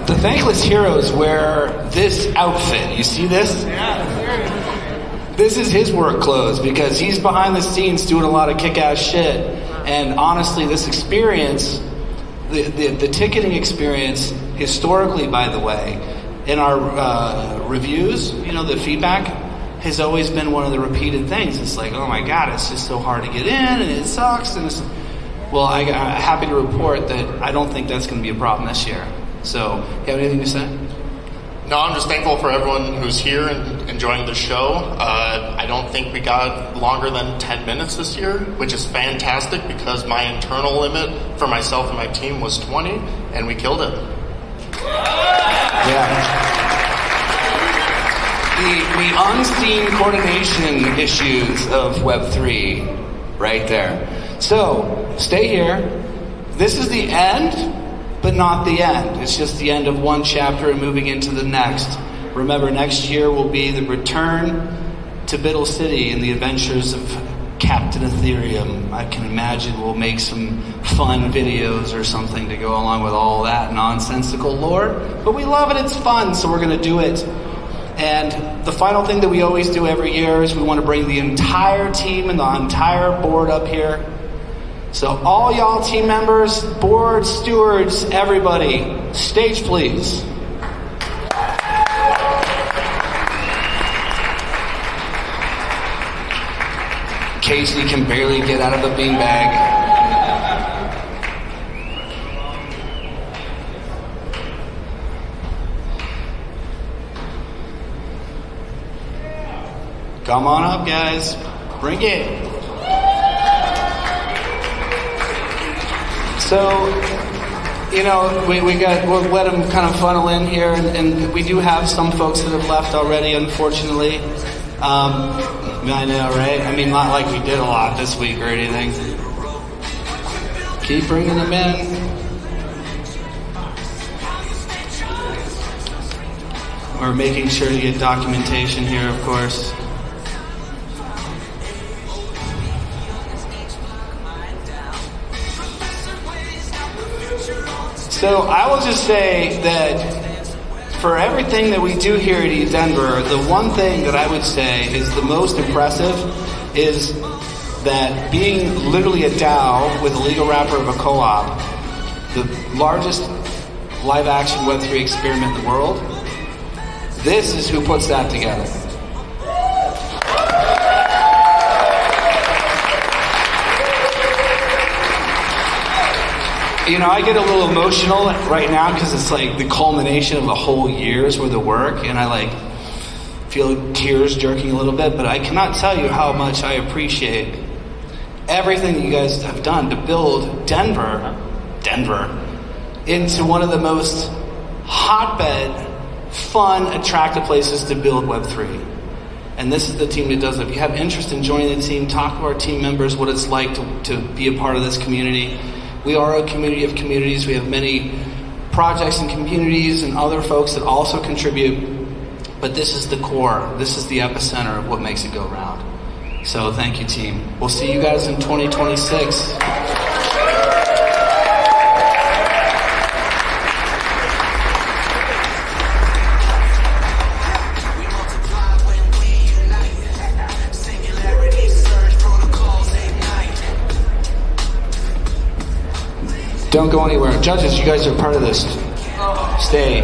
The Thankless Heroes wear this outfit. You see this? This is his work clothes because he's behind the scenes doing a lot of kick-ass shit. And honestly, this experience, the ticketing experience, historically, by the way, in our reviews, the feedback has always been one of the repeated things. It's like, oh my God, it's just so hard to get in, and it sucks. And I'm happy to report that I don't think that's going to be a problem this year. So, you have anything to say? No, I'm just thankful for everyone who's here and enjoying the show. I don't think we got longer than 10 minutes this year, which is fantastic because my internal limit for myself and my team was 20, and we killed it. Yeah. The unseen coordination issues of Web3 right there. So, stay here. This is the end, but not the end. It's just the end of one chapter and moving into the next. Remember, next year will be the return to Biddle City and the adventures of Captain Ethereum. I can imagine we'll make some fun videos or something to go along with all that nonsensical lore. But we love it, it's fun, so we're going to do it. And the final thing that we always do every year is we want to bring the entire team and the entire board up here. So all y'all team members, board, stewards, everybody, stage please. Casey can barely get out of the beanbag. Come on up, guys. Bring it. So, we'll let them kind of funnel in here, and we do have some folks that have left already, unfortunately. I know, right? Not like we did a lot this week or anything. Keep bringing them in. We're making sure to get documentation here, of course. So I will just say that for everything that we do here at ETHDenver, the one thing that I would say is the most impressive is that being literally a DAO with a legal wrapper of a co-op, the largest live-action Web3 experiment in the world, this is who puts that together. You know, I get a little emotional right now because it's like the culmination of a whole year's worth of work, and I like feel tears jerking a little bit, but I cannot tell you how much I appreciate everything that you guys have done to build Denver into one of the most hotbed, fun, attractive places to build Web3. And this is the team that does it. If you have interest in joining the team, talk to our team members what it's like to be a part of this community. We are a community of communities. We have many projects and communities and other folks that also contribute. But this is the core. This is the epicenter of what makes it go round. So thank you, team. We'll see you guys in 2026. Don't go anywhere. Judges, you guys are part of this. Stay.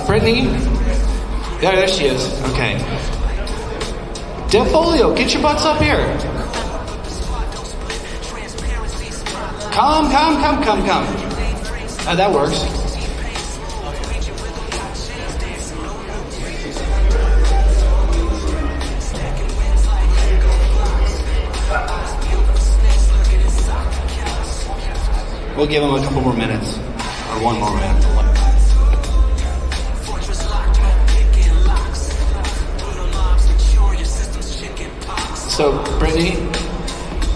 Brittany? Yeah, there she is. Okay. Defolio, get your butts up here. Come. That works. We'll give them a couple more minutes, or one more minute. So, Brittany,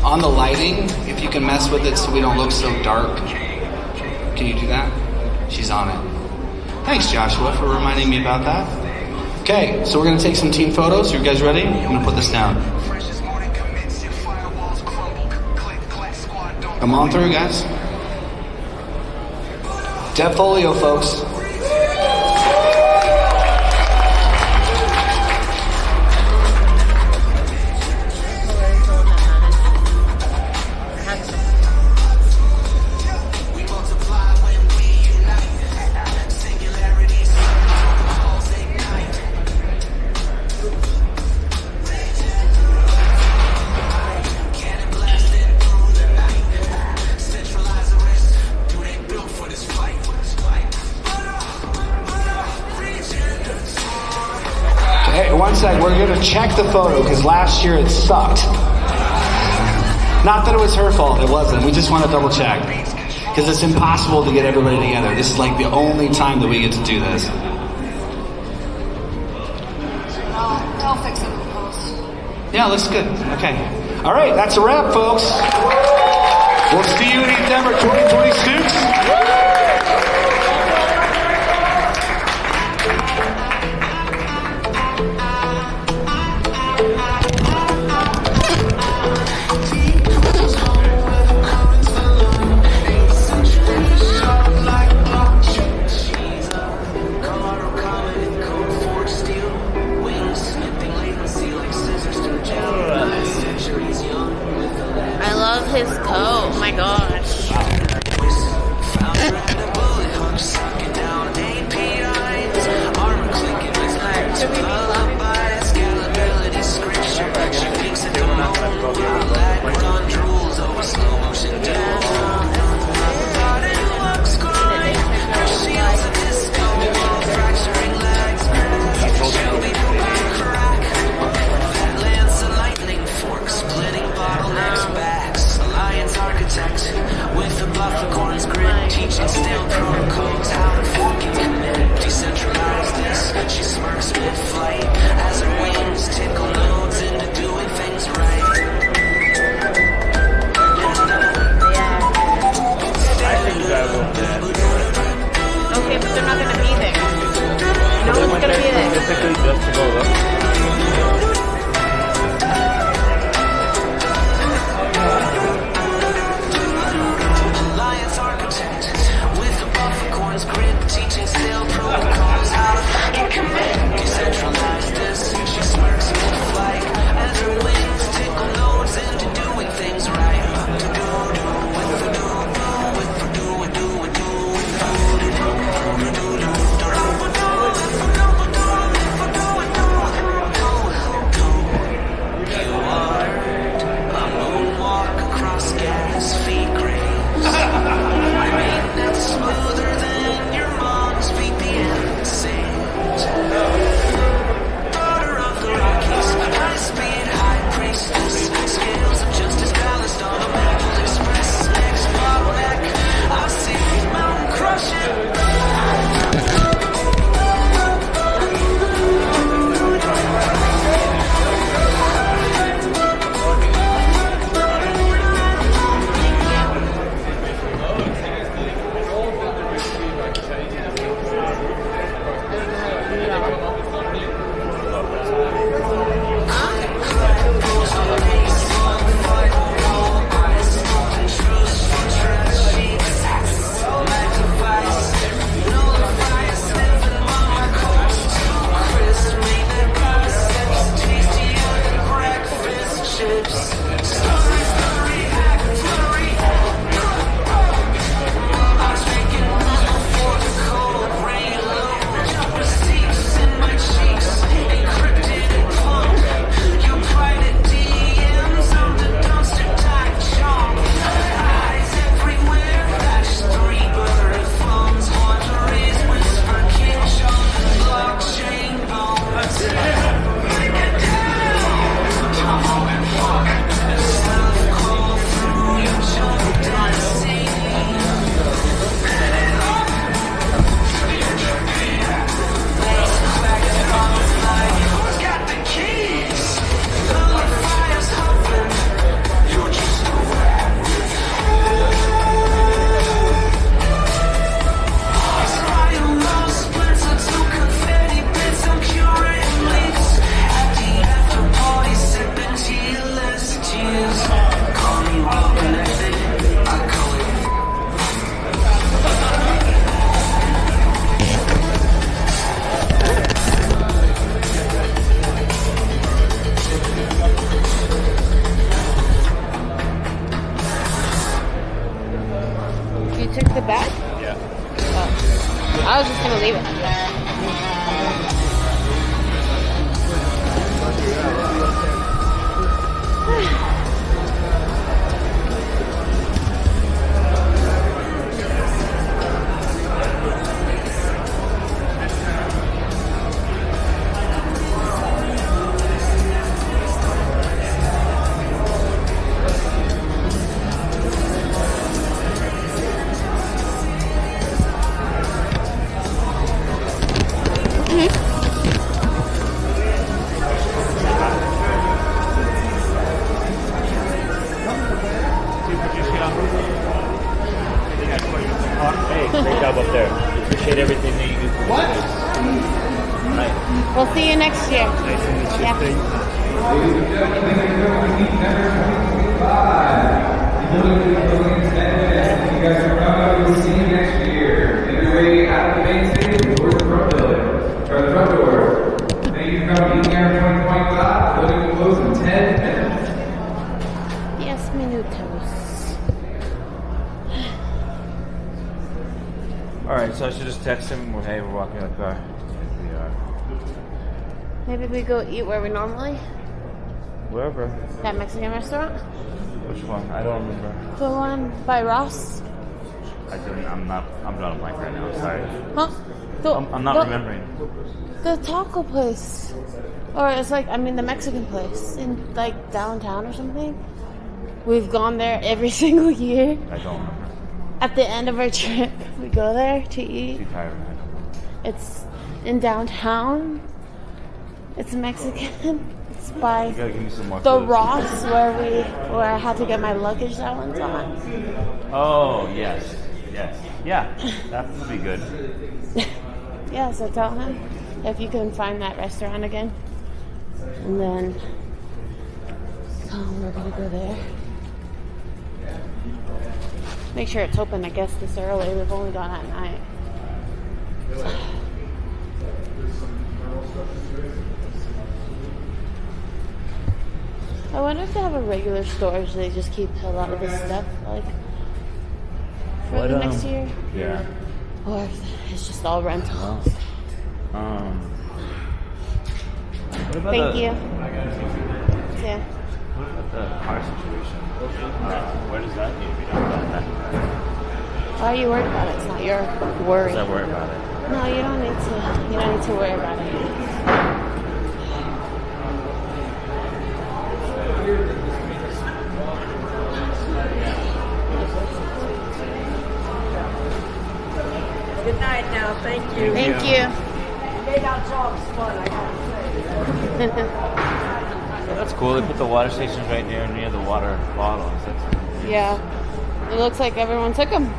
on the lighting, if you can mess with it so we don't look so dark, can you do that? She's on it. Thanks, Joshua, for reminding me about that. Okay, so we're going to take some team photos. You guys ready? I'm going to put this down. Come on through, guys. Defolio, folks. We're going to check the photo because last year it sucked. Not that it was her fault, it wasn't. We just want to double check because it's impossible to get everybody together. This is like the only time that we get to do this. I'll fix it in post. Yeah, looks good. Okay. All right, that's a wrap, folks. We'll see you in ETHDenver 2026. His coat, oh my gosh. Architects believe it. Hey, great job up there. Appreciate everything that you do. What? Right. We'll see you next year. Nice to meet you. Yeah. You guys are coming. We'll see you next year. Make your way out of the main stage towards the front building, or the front doors. Thank you for coming. ETHDenver 2025. Building will close in 10 minutes. 10 minutos. Alright, so I should just text him. Hey, we're walking out the car. We are. Maybe we go eat where we normally? Wherever. That Mexican restaurant? Which one? I don't remember. The one by Ross? I'm drawing a blank right now. Sorry. Huh? I'm not remembering. The taco place. Or it's like, the Mexican place in like downtown or something. We've gone there every single year. I don't remember. At the end of our trip, we go there to eat. Too tired. It's in downtown. It's Mexican. It's by You gotta give me some more the clues. Ross where I had to get my luggage that one time. Oh, yes. Yes. Yeah, that would be good. Yeah, so tell him if you can find that restaurant again. And then we're gonna go there. Make sure it's open, I guess, this early. We've only gone at night. I wonder if they have a regular storage. They just keep a lot of this stuff, like, for the next year. Yeah. Or if it's just all rentals. What about Thank you. Yeah. What about the car situation? Where does that need to be done about that? Why are you worried about it? It's not your worry. Because I worry about it. No, you don't need to. You don't need to worry about it. Good night now. Thank you. Thank you. Made our jobs fun, I gotta say. That's cool. They put the water stations right near the water bottles. That's Yeah. It looks like everyone took them.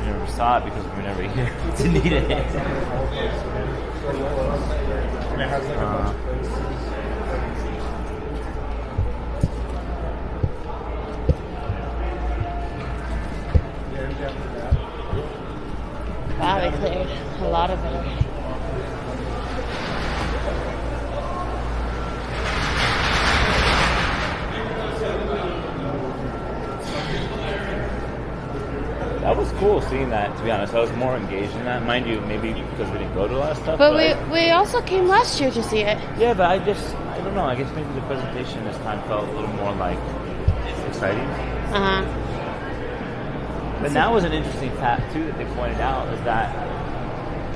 we never saw it because we were never here to need it. Wow, they cleared a lot of it. That was cool seeing that, to be honest. I was more engaged in that. Mind you, maybe because we didn't go to a lot of stuff. But we also came last year to see it. Yeah, but I don't know. I guess maybe the presentation this time felt a little more like exciting. Uh-huh. But now was an interesting fact, too, that they pointed out is that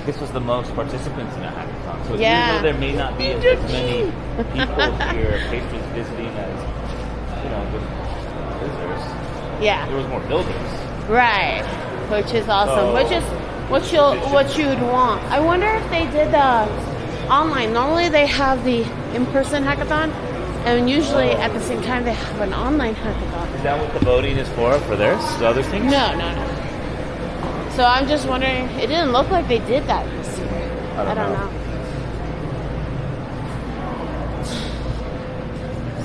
this was the most participants in a hackathon. So even though there may not be as many people here, patrons visiting as, just visitors. Yeah. There was more buildings. Right. Which is awesome. Which is what you'd want. I wonder if they did the online. Normally they have the in-person hackathon, and usually at the same time they have an online hackathon. Is that what the voting is for theirs? The other things? No. So I'm just wondering, it didn't look like they did that this year. I don't know.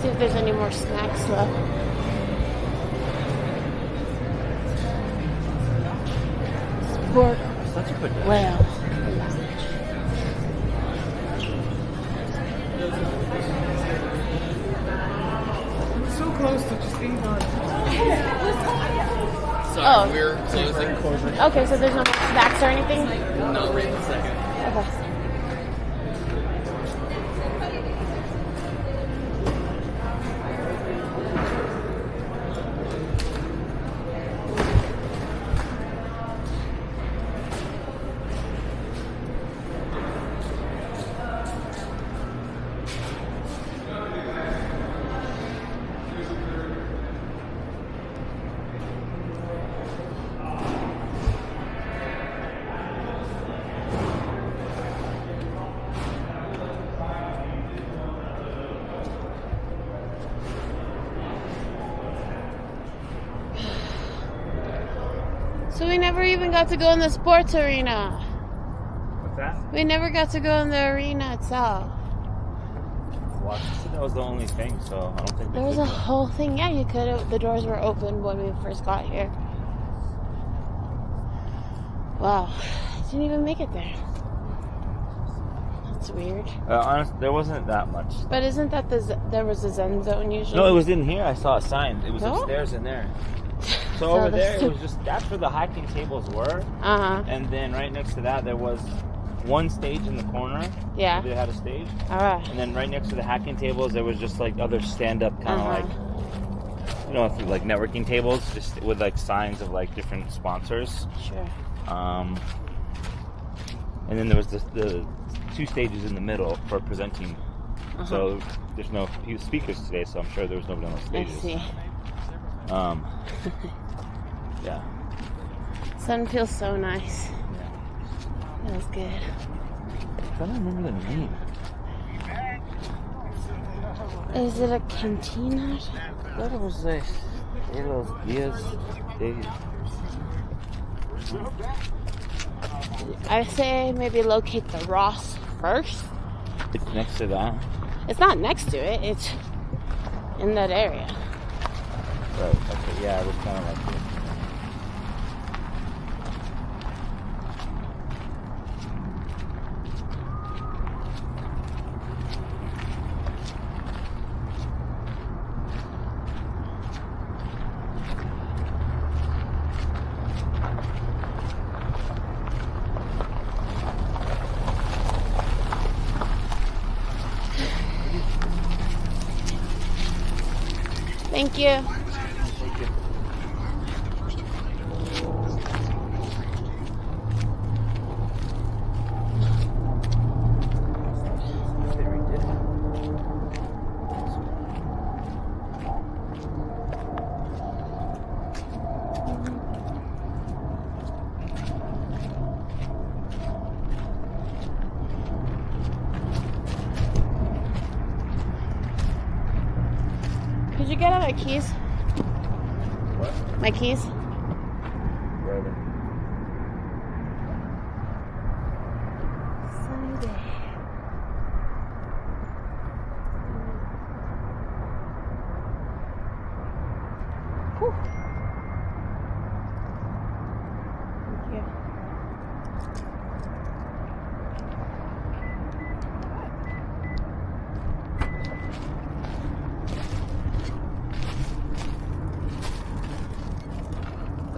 See if there's any more snacks left. Pork. Such a good day. Well. I'm so close to just being done. Sorry, we're closing. Okay, so there's no more snacks or anything? No, right in a second. So we never even got to go in the sports arena. What's that? We never got to go in the arena itself. Well, I said that was the only thing, so I don't think There was a whole thing. Yeah, you could have. The doors were open when we first got here. Wow. Didn't even make it there. That's weird. Honestly, there wasn't that much. But isn't that there was a Zen zone usually? No, it was in here. I saw a sign. It was No? upstairs in there. So So over there, there's- it was just, that's where the hiking tables were. Uh-huh. And then right next to that, there was one stage in the corner. Yeah. Where they had a stage. Alright. And then right next to the hacking tables, there was just like other stand-up kind of like, you know, like networking tables, just with like signs of like different sponsors. Sure. And then there was the two stages in the middle for presenting. So there's no speakers today, so I'm sure there was nobody on those stages. I see. Yeah. Sun feels so nice. Feels good. I don't remember the name. Is it a cantina? What was this? Los días de... I say maybe locate the Ross first. It's next to that. It's not next to it. It's in that area. Right. Okay. Yeah, it was kind of like this. Thank you. Could you get out my keys? What? My keys? Where are they? Sunny day. Whew. Thank you.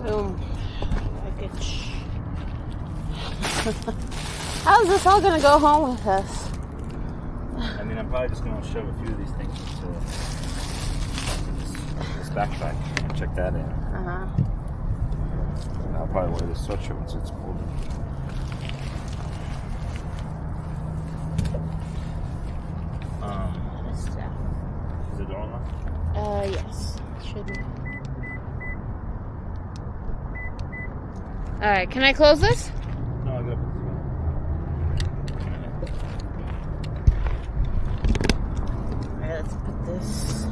Boom. Package. How's this all gonna go home with us? I mean, I'm probably just going to shove a few of these things into this backpack and check that in. Uh-huh. And I'll probably wear this sweatshirt once it's cold. Is the door unlocked? Yes. Should be. Alright, can I close this? No, I gotta put this Alright, let's put this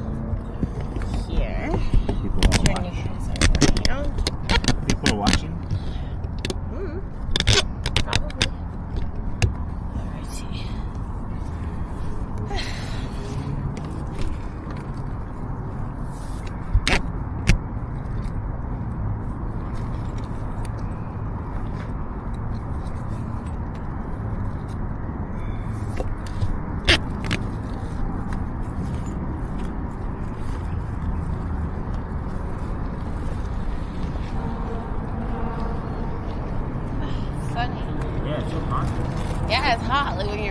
here. People Turn your heads around. People are watching? Probably. Alrighty.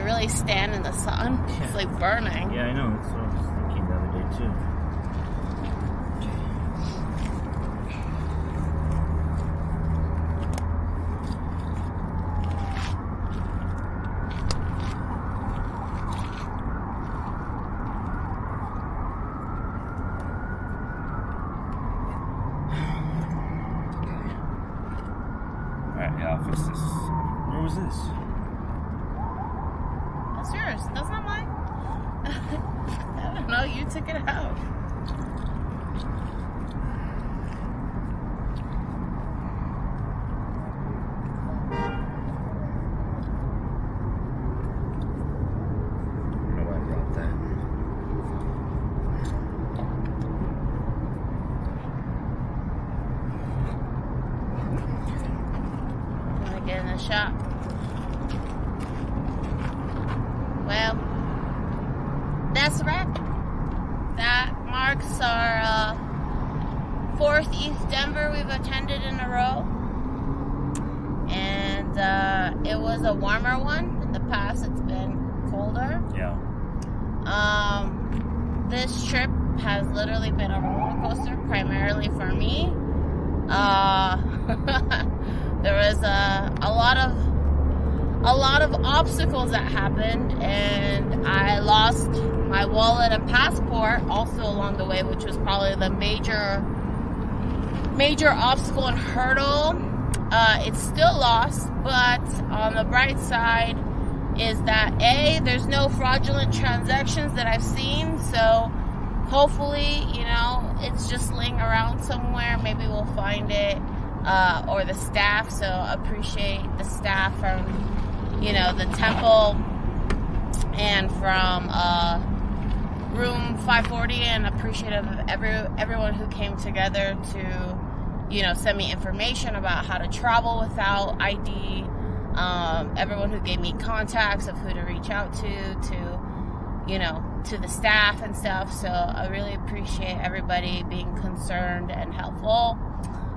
really stand in the sun. It's like burning. Yeah, I know. That's what I was thinking the other day too. Alright, yeah, I'll fix this. Where was this? That's yours. That's not mine. I don't know. You took it out. I don't know why I brought that. I'm gonna get in the shop. Well, that's a wrap. That marks our 4th ETHDenver we've attended in a row. And it was a warmer one. In the past, it's been colder. Yeah. This trip has literally been a roller coaster, primarily for me. There was a lot of obstacles that happened, and I lost my wallet and passport also along the way, which was probably the major obstacle and hurdle. It's still lost, but on the bright side is that there's no fraudulent transactions that I've seen, so hopefully, it's just laying around somewhere. Maybe we'll find it, or the staff. So appreciate the staff from, the temple and from room 540, and appreciative of everyone who came together to, send me information about how to travel without ID. Everyone who gave me contacts of who to reach out to the staff and stuff. So I really appreciate everybody being concerned and helpful.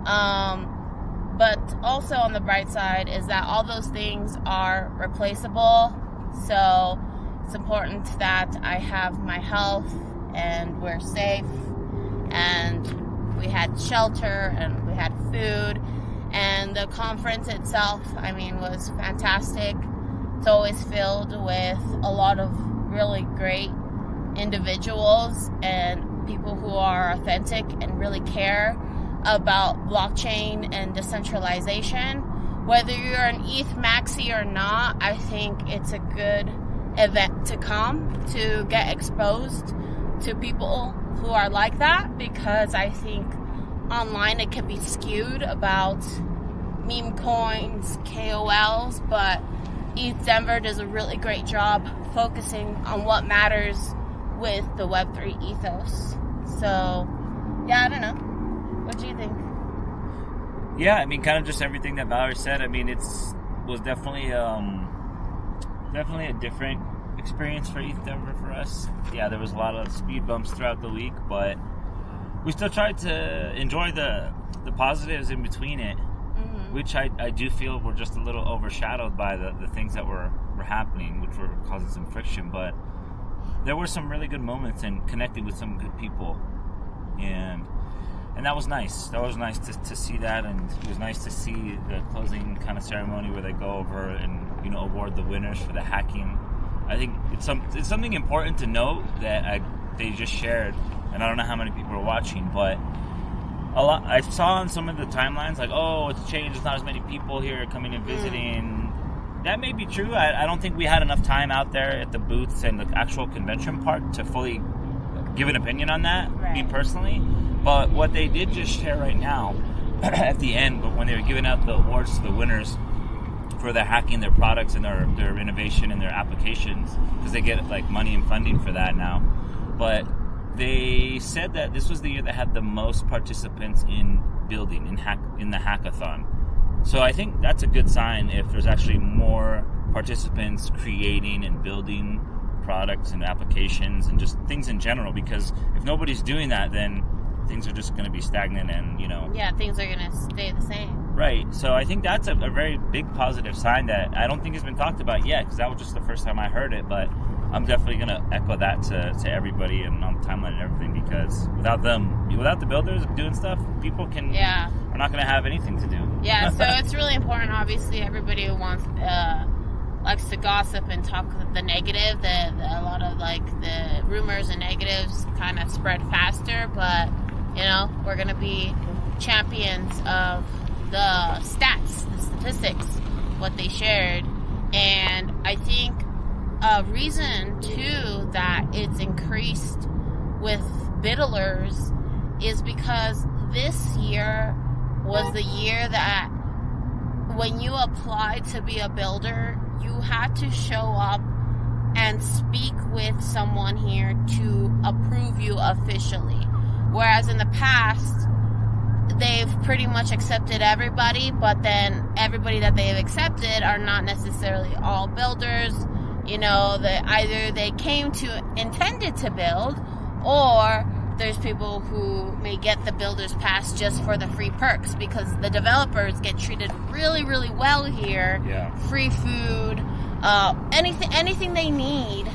But also on the bright side is that all those things are replaceable. So it's important that I have my health and we're safe, and we had shelter and we had food, and the conference itself, was fantastic. It's always filled with a lot of really great individuals and people who are authentic and really care about blockchain and decentralization. Whether you're an ETH maxi or not, I think it's a good event to come to get exposed to people who are like that, because I think online it can be skewed about meme coins, KOLs, but ETHDenver does a really great job focusing on what matters with the Web3 ethos. So, yeah, I don't know. What do you think? Yeah, kind of just everything that Valerie said. It was definitely a different experience for ETHDenver for us. Yeah, there was a lot of speed bumps throughout the week, but we still tried to enjoy the positives in between it, which I do feel were just a little overshadowed by the things that were happening, which were causing some friction. But there were some really good moments and connected with some good people, and that was nice. That was nice to see that, and it was nice to see the closing kind of ceremony where they go over and award the winners for the hacking. I think it's something important to note that they just shared, and I don't know how many people are watching, but a lot I saw on some of the timelines like, oh, it's changed. There's not as many people here coming and visiting. That may be true. I don't think we had enough time out there at the booths and the actual convention park to fully give an opinion on that, me personally. But what they did just share right now at the end, but when they were giving out the awards to the winners for their hacking their products and their innovation and their applications, because they get money and funding for that now. But they said that this was the year that had the most participants in building in the hackathon. So I think that's a good sign if there's actually more participants creating and building products and applications and just things in general, because if nobody's doing that, then things are just going to be stagnant and, Yeah, things are going to stay the same. Right. So I think that's a very big positive sign that I don't think has been talked about yet, because that was just the first time I heard it. But I'm definitely going to echo that to everybody and on the timeline and everything, because without the builders doing stuff, people are not going to have anything to do. Yeah, so it's really important. Obviously, everybody who likes to gossip and talk the negative. A lot of the rumors and negatives kind of spread faster, but we're going to be champions of the stats, the statistics, what they shared. And I think a reason too that it's increased with biddlers is because this year was the year that when you applied to be a builder, you had to show up and speak with someone here to approve you officially. Whereas in the past, they've pretty much accepted everybody, but then everybody that they've accepted are not necessarily all builders. Either they came to intended to build, or there's people who may get the builder's pass just for the free perks, because the developers get treated really, really well here. Yeah. Free food, anything they need.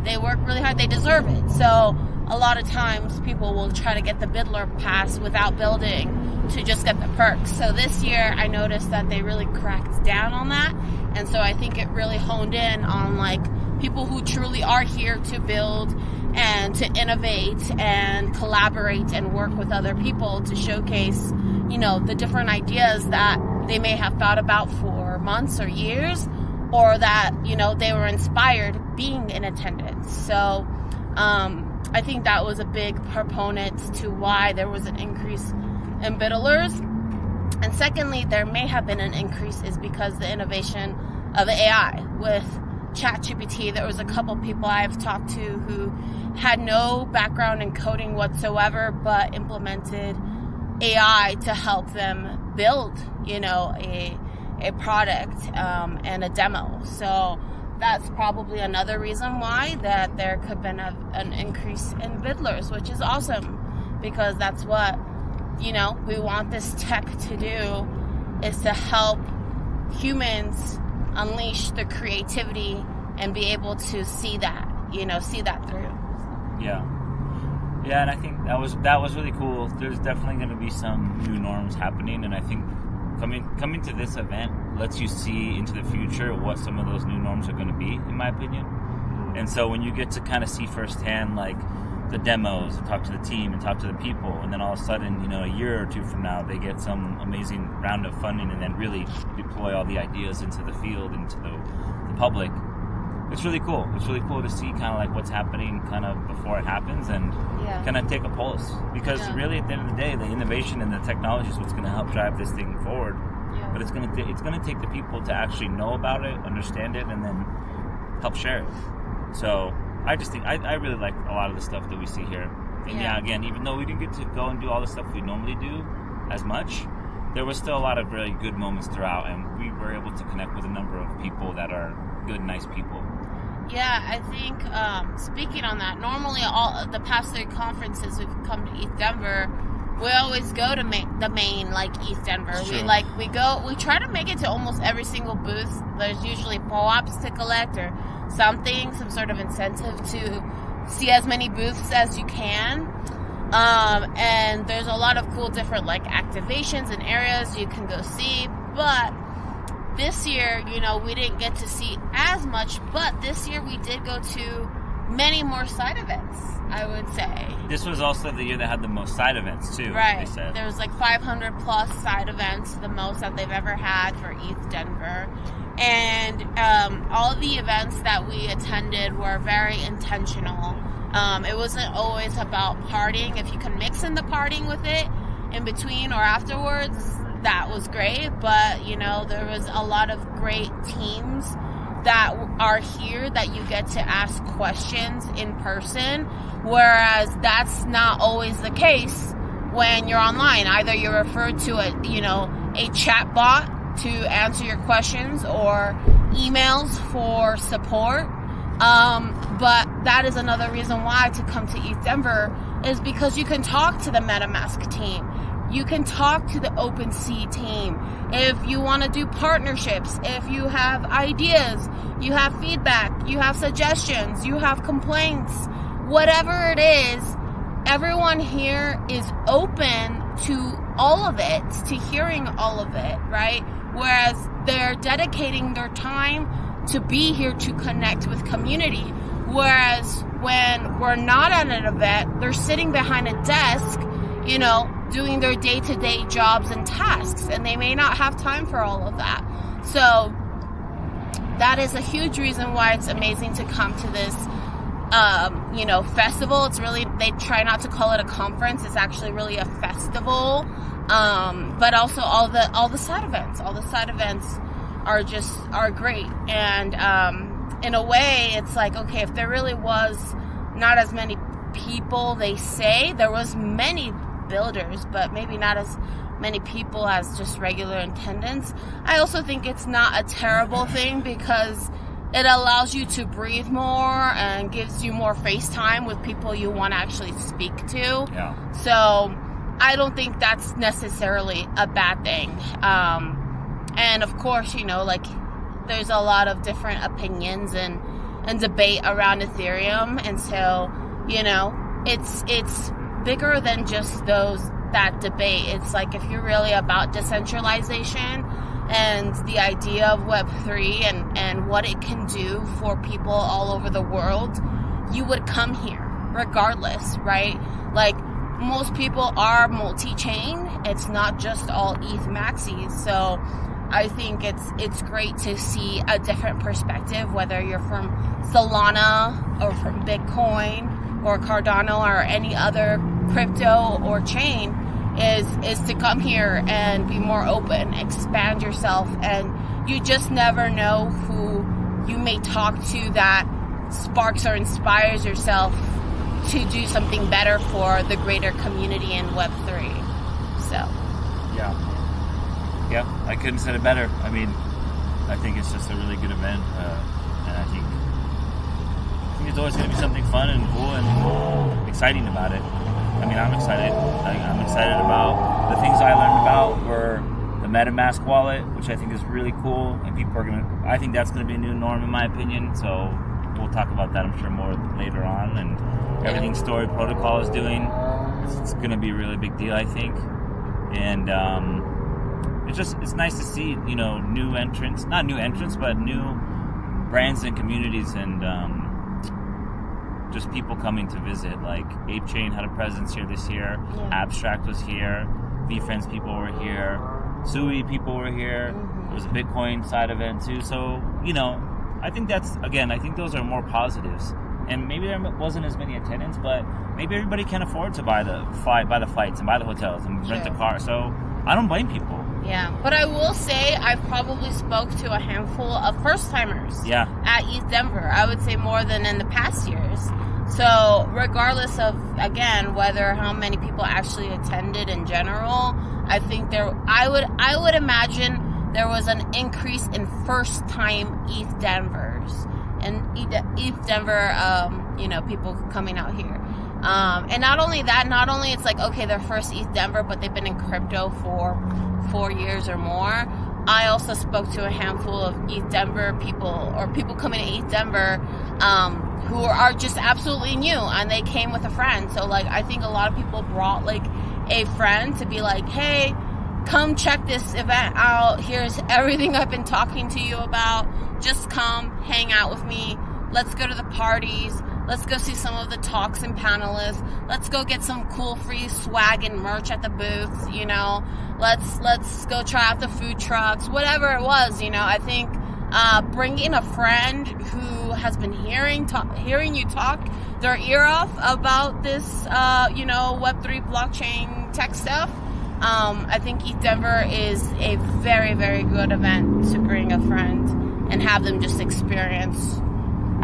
They work really hard. They deserve it. So a lot of times people will try to get the builder pass without building to just get the perks. So this year I noticed that they really cracked down on that. And so I think it really honed in on people who truly are here to build and to innovate and collaborate and work with other people to showcase, the different ideas that they may have thought about for months or years, or that, they were inspired being in attendance. So, I think that was a big proponent to why there was an increase in biddlers. And secondly, there may have been an increase is because the innovation of AI with ChatGPT. There was a couple people I've talked to who had no background in coding whatsoever, but implemented AI to help them build, a product and a demo. So that's probably another reason why that there could have been an increase in biddlers, which is awesome, because that's what, we want this tech to do, is to help humans unleash the creativity and be able to see that through. Yeah, and I think that was really cool. There's definitely going to be some new norms happening, and I think coming to this event lets you see into the future what some of those new norms are going to be, in my opinion. And so when you get to kind of see firsthand the demos, talk to the team and talk to the people, and then all of a sudden, a year or two from now, they get some amazing round of funding and then really deploy all the ideas into the field, into the public. It's really cool. It's really cool to see kind of what's happening kind of before it happens, and kind of take a pulse, because really at the end of the day, the innovation and the technology is what's going to help drive this thing forward. But it's going to take the people to actually know about it, understand it, and then help share it. So I just think I really like a lot of the stuff that we see here. And again, even though we didn't get to go and do all the stuff we normally do as much, there was still a lot of really good moments throughout, and we were able to connect with a number of people that are good, nice people. Yeah, I think speaking on that, normally all the past 3 conferences we've come to ETHDenver, we always go to the main ETHDenver. Sure. We try to make it to almost every single booth. There's usually PO-ops to collect or something, some sort of incentive to see as many booths as you can. And there's a lot of cool different activations and areas you can go see, but this year, we didn't get to see as much, but this year we did go to many more side events, I would say. This was also the year that had the most side events, too. Right. They said. There was 500 plus side events, the most that they've ever had for ETHDenver. And all of the events that we attended were very intentional. It wasn't always about partying. If you can mix in the partying with it in between or afterwards, that was great. But, there was a lot of great teams that are here that you get to ask questions in person, whereas that's not always the case when you're online. Either you're referred to a chat bot to answer your questions or emails for support. But that is another reason why to come to ETHDenver, is because you can talk to the MetaMask team. You can talk to the OpenSea team. If you want to do partnerships, if you have ideas, you have feedback, you have suggestions, you have complaints, whatever it is, everyone here is open to all of it, to hearing all of it, right? Whereas they're dedicating their time to be here to connect with community. Whereas when we're not at an event, they're sitting behind a desk, you know, doing their day-to-day jobs and tasks, and they may not have time for all of that. So that is a huge reason why it's amazing to come to this you know, festival. It's really, they try not to call it a conference. It's actually really a festival. But also all the side events. All the side events are great. And in a way, it's like, okay, if there really was not as many people, they say there was many builders, but maybe not as many people as just regular attendance. I also think it's not a terrible thing because it allows you to breathe more and gives you more face time with people you want to actually speak to. Yeah. So I don't think that's necessarily a bad thing. And of course, you know, like there's a lot of different opinions and debate around Ethereum. And so, you know, it's bigger than just that debate. It's like if you're really about decentralization and the idea of Web3 and what it can do for people all over the world, you would come here regardless, right? Like most people are multi-chain. It's not just all ETH maxis. So I think it's great to see a different perspective, whether you're from Solana or from Bitcoin or Cardano or any other crypto or chain, is to come here and be more open, expand yourself, and you just never know who you may talk to that sparks or inspires yourself to do something better for the greater community in Web3. So. Yeah, I couldn't have said it better. I mean, I think it's just a really good event, and I think there's always going to be something fun and cool and exciting about it. I mean, I'm excited. I'm excited about the things I learned about were the MetaMask wallet, which I think is really cool, and people are gonna. I think that's going to be a new norm, in my opinion. So we'll talk about that, I'm sure, more later on. And everything Story Protocol is doing, it's going to be a really big deal, I think. And it's nice to see, you know, not new entrants, but new brands and communities and just people coming to visit. Like Ape Chain had a presence here this year. Yeah. Abstract was here. VFriends people were here. Sui people were here. There was a Bitcoin side event too. So, you know, I think those are more positives. And maybe there wasn't as many attendants, but maybe everybody can afford to buy the flights and buy the hotels and rent a car. So I don't blame people. Yeah, but I will say I probably spoke to a handful of first-timers at ETHDenver. I would say more than in the past years. So regardless of, again, how many people actually attended in general, I think I would imagine there was an increase in first-time ETHDenvers and ETHDenver, you know, people coming out here. And not only it's like, okay, their first ETHDenver, but they've been in crypto for 4 years or more. I also spoke to a handful of ETHDenver people, or people coming to ETHDenver, who are just absolutely new, and they came with a friend. So, like, I think a lot of people brought, like, a friend to be like, hey, come check this event out. Here's everything I've been talking to you about. Just come, hang out with me. Let's go to the parties. Let's go see some of the talks and panelists. Let's go get some cool free swag and merch at the booths, you know. Let's go try out the food trucks, whatever it was, you know. I think bringing a friend who has been hearing you talk their ear off about this, you know, Web3 blockchain tech stuff, I think ETHDenver is a very, very good event to bring a friend and have them just experience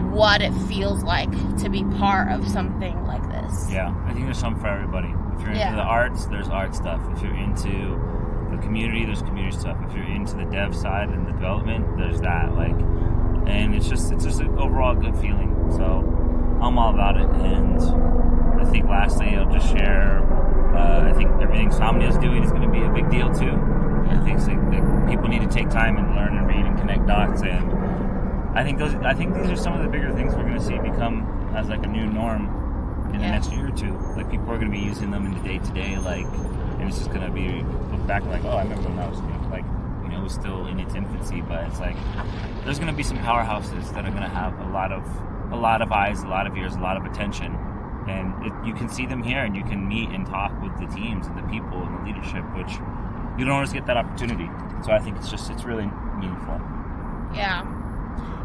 what it feels like to be part of something like this. Yeah, I think there's something for everybody. If you're into the arts, there's art stuff. If you're into the community, there's community stuff. If you're into the dev side and the development, there's that. Like, and it's just an overall good feeling. So I'm all about it. And I think lastly, I'll just share. I think everything Somnia's doing I think these are some of the bigger things we're going to see become as like a new norm in the next year or two. Like people are going to be using them in the day to day, like, and it's just going to be look back like, oh, I remember when that was big. Like, you know, it was still in its infancy, but it's like there's going to be some powerhouses that are going to have a lot of eyes, a lot of ears, a lot of attention, and you can see them here, and you can meet and talk with the teams and the people and the leadership, which you don't always get that opportunity. So I think it's really meaningful. Yeah,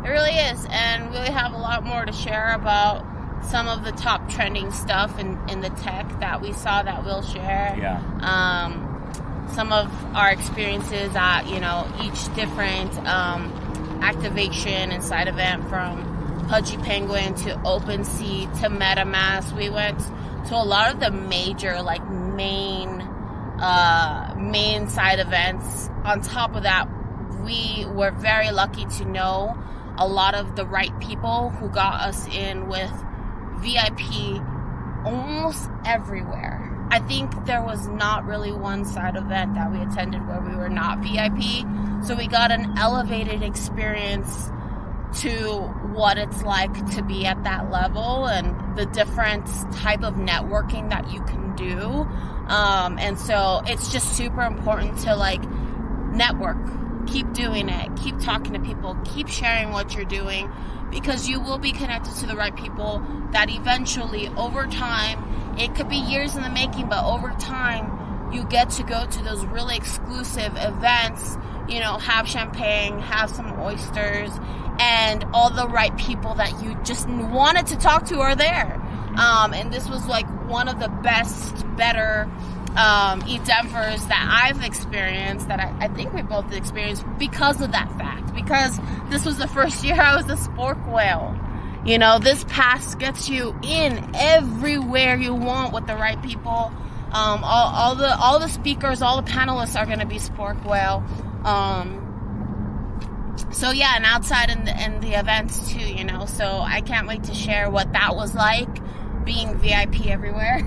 it really is, and we have a lot more to share about some of the top trending stuff in the tech that we saw that we'll share. Yeah. Some of our experiences at, you know, each different activation and side event, from Pudgy Penguin to OpenSea to MetaMask. We went to a lot of the major, like, main side events. On top of that, we were very lucky to know a lot of the right people who got us in with VIP almost everywhere. I think there was not really one side event that we attended where we were not VIP. So we got an elevated experience to what it's like to be at that level and the different type of networking that you can do. And so it's just super important to, like, network. Keep doing it. Keep talking to people. Keep sharing what you're doing, because you will be connected to the right people that eventually, over time, it could be years in the making, but over time, you get to go to those really exclusive events, you know, have champagne, have some oysters, and all the right people that you just wanted to talk to are there. And this was like one of the better ETHDenvers that I've experienced, that I think we both experienced because of that fact. Because this was the first year I was a spork whale. You know, this pass gets you in everywhere you want with the right people. All the speakers, all the panelists are going to be spork whale. So yeah, and outside in the events too, you know. So I can't wait to share what that was like, being VIP everywhere.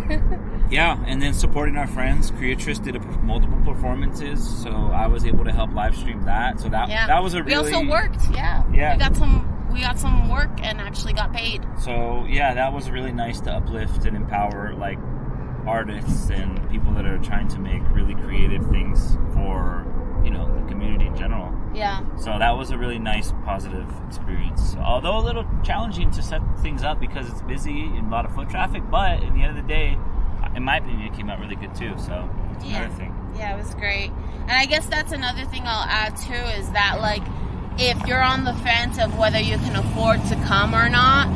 Yeah, and then supporting our friends. Creatress did multiple performances, so I was able to help live stream that. So that was a really... We also worked, yeah. We got some work and actually got paid. So yeah, that was really nice to uplift and empower, like, artists and people that are trying to make really creative things for, you know, the community in general. Yeah. So that was a really nice, positive experience. Although a little challenging to set things up because it's busy and a lot of foot traffic, but at the end of the day, in my opinion, it came out really good too. So it's another thing. Yeah, it was great. And I guess that's another thing I'll add too, is that, like, if you're on the fence of whether you can afford to come or not,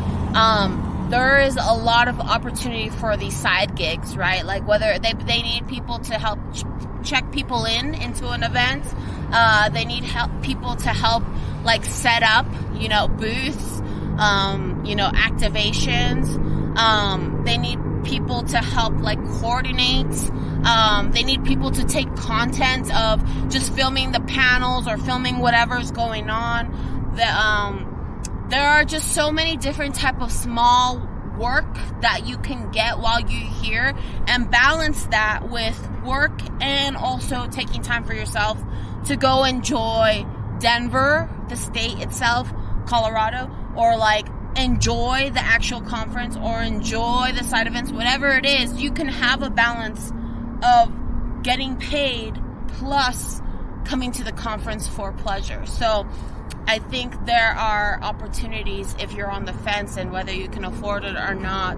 there is a lot of opportunity for these side gigs, right? Like, whether they need people to help check people into an event, they need people to help, like, set up, you know, booths, you know, activations. They need people to help, like, coordinate. They need people to take content of just filming the panels or filming whatever's going on. There are just so many different type of small work that you can get while you're here, and balance that with work and also taking time for yourself to go enjoy Denver, the state itself, Colorado, or, like, enjoy the actual conference or enjoy the side events, whatever it is. You can have a balance of getting paid plus coming to the conference for pleasure. So I think there are opportunities if you're on the fence and whether you can afford it or not.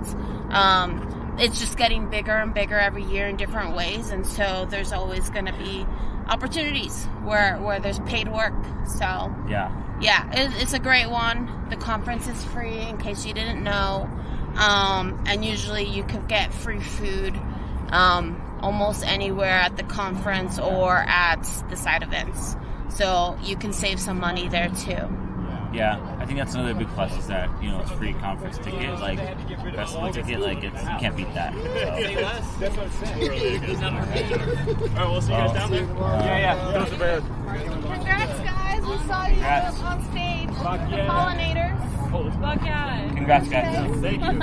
It's just getting bigger and bigger every year in different ways, and so there's always going to be opportunities where there's paid work. So yeah, it's a great one. The conference is free, in case you didn't know, and usually you can get free food almost anywhere at the conference or at the side events, so you can save some money there too. Yeah, I think that's another big plus, is that, you know, it's free conference ticket, like festival ticket, like you can't beat that. So. That's what I'm saying. Alright, we'll see you guys down there. Yeah. Those are bad. Congrats, guys! We saw you on stage. The pollinators. Fuck yeah! Congrats, guys. Thank you.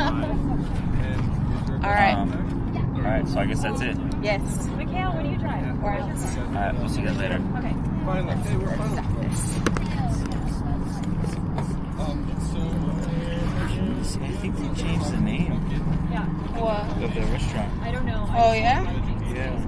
Alright, so I guess that's it. Yes. Mikhail, when do you drive? Alright, we'll see you guys later. Okay. Fine. Okay, we're fine. Stop this. I think they changed the name What? of the restaurant. Oh, yeah? Yeah.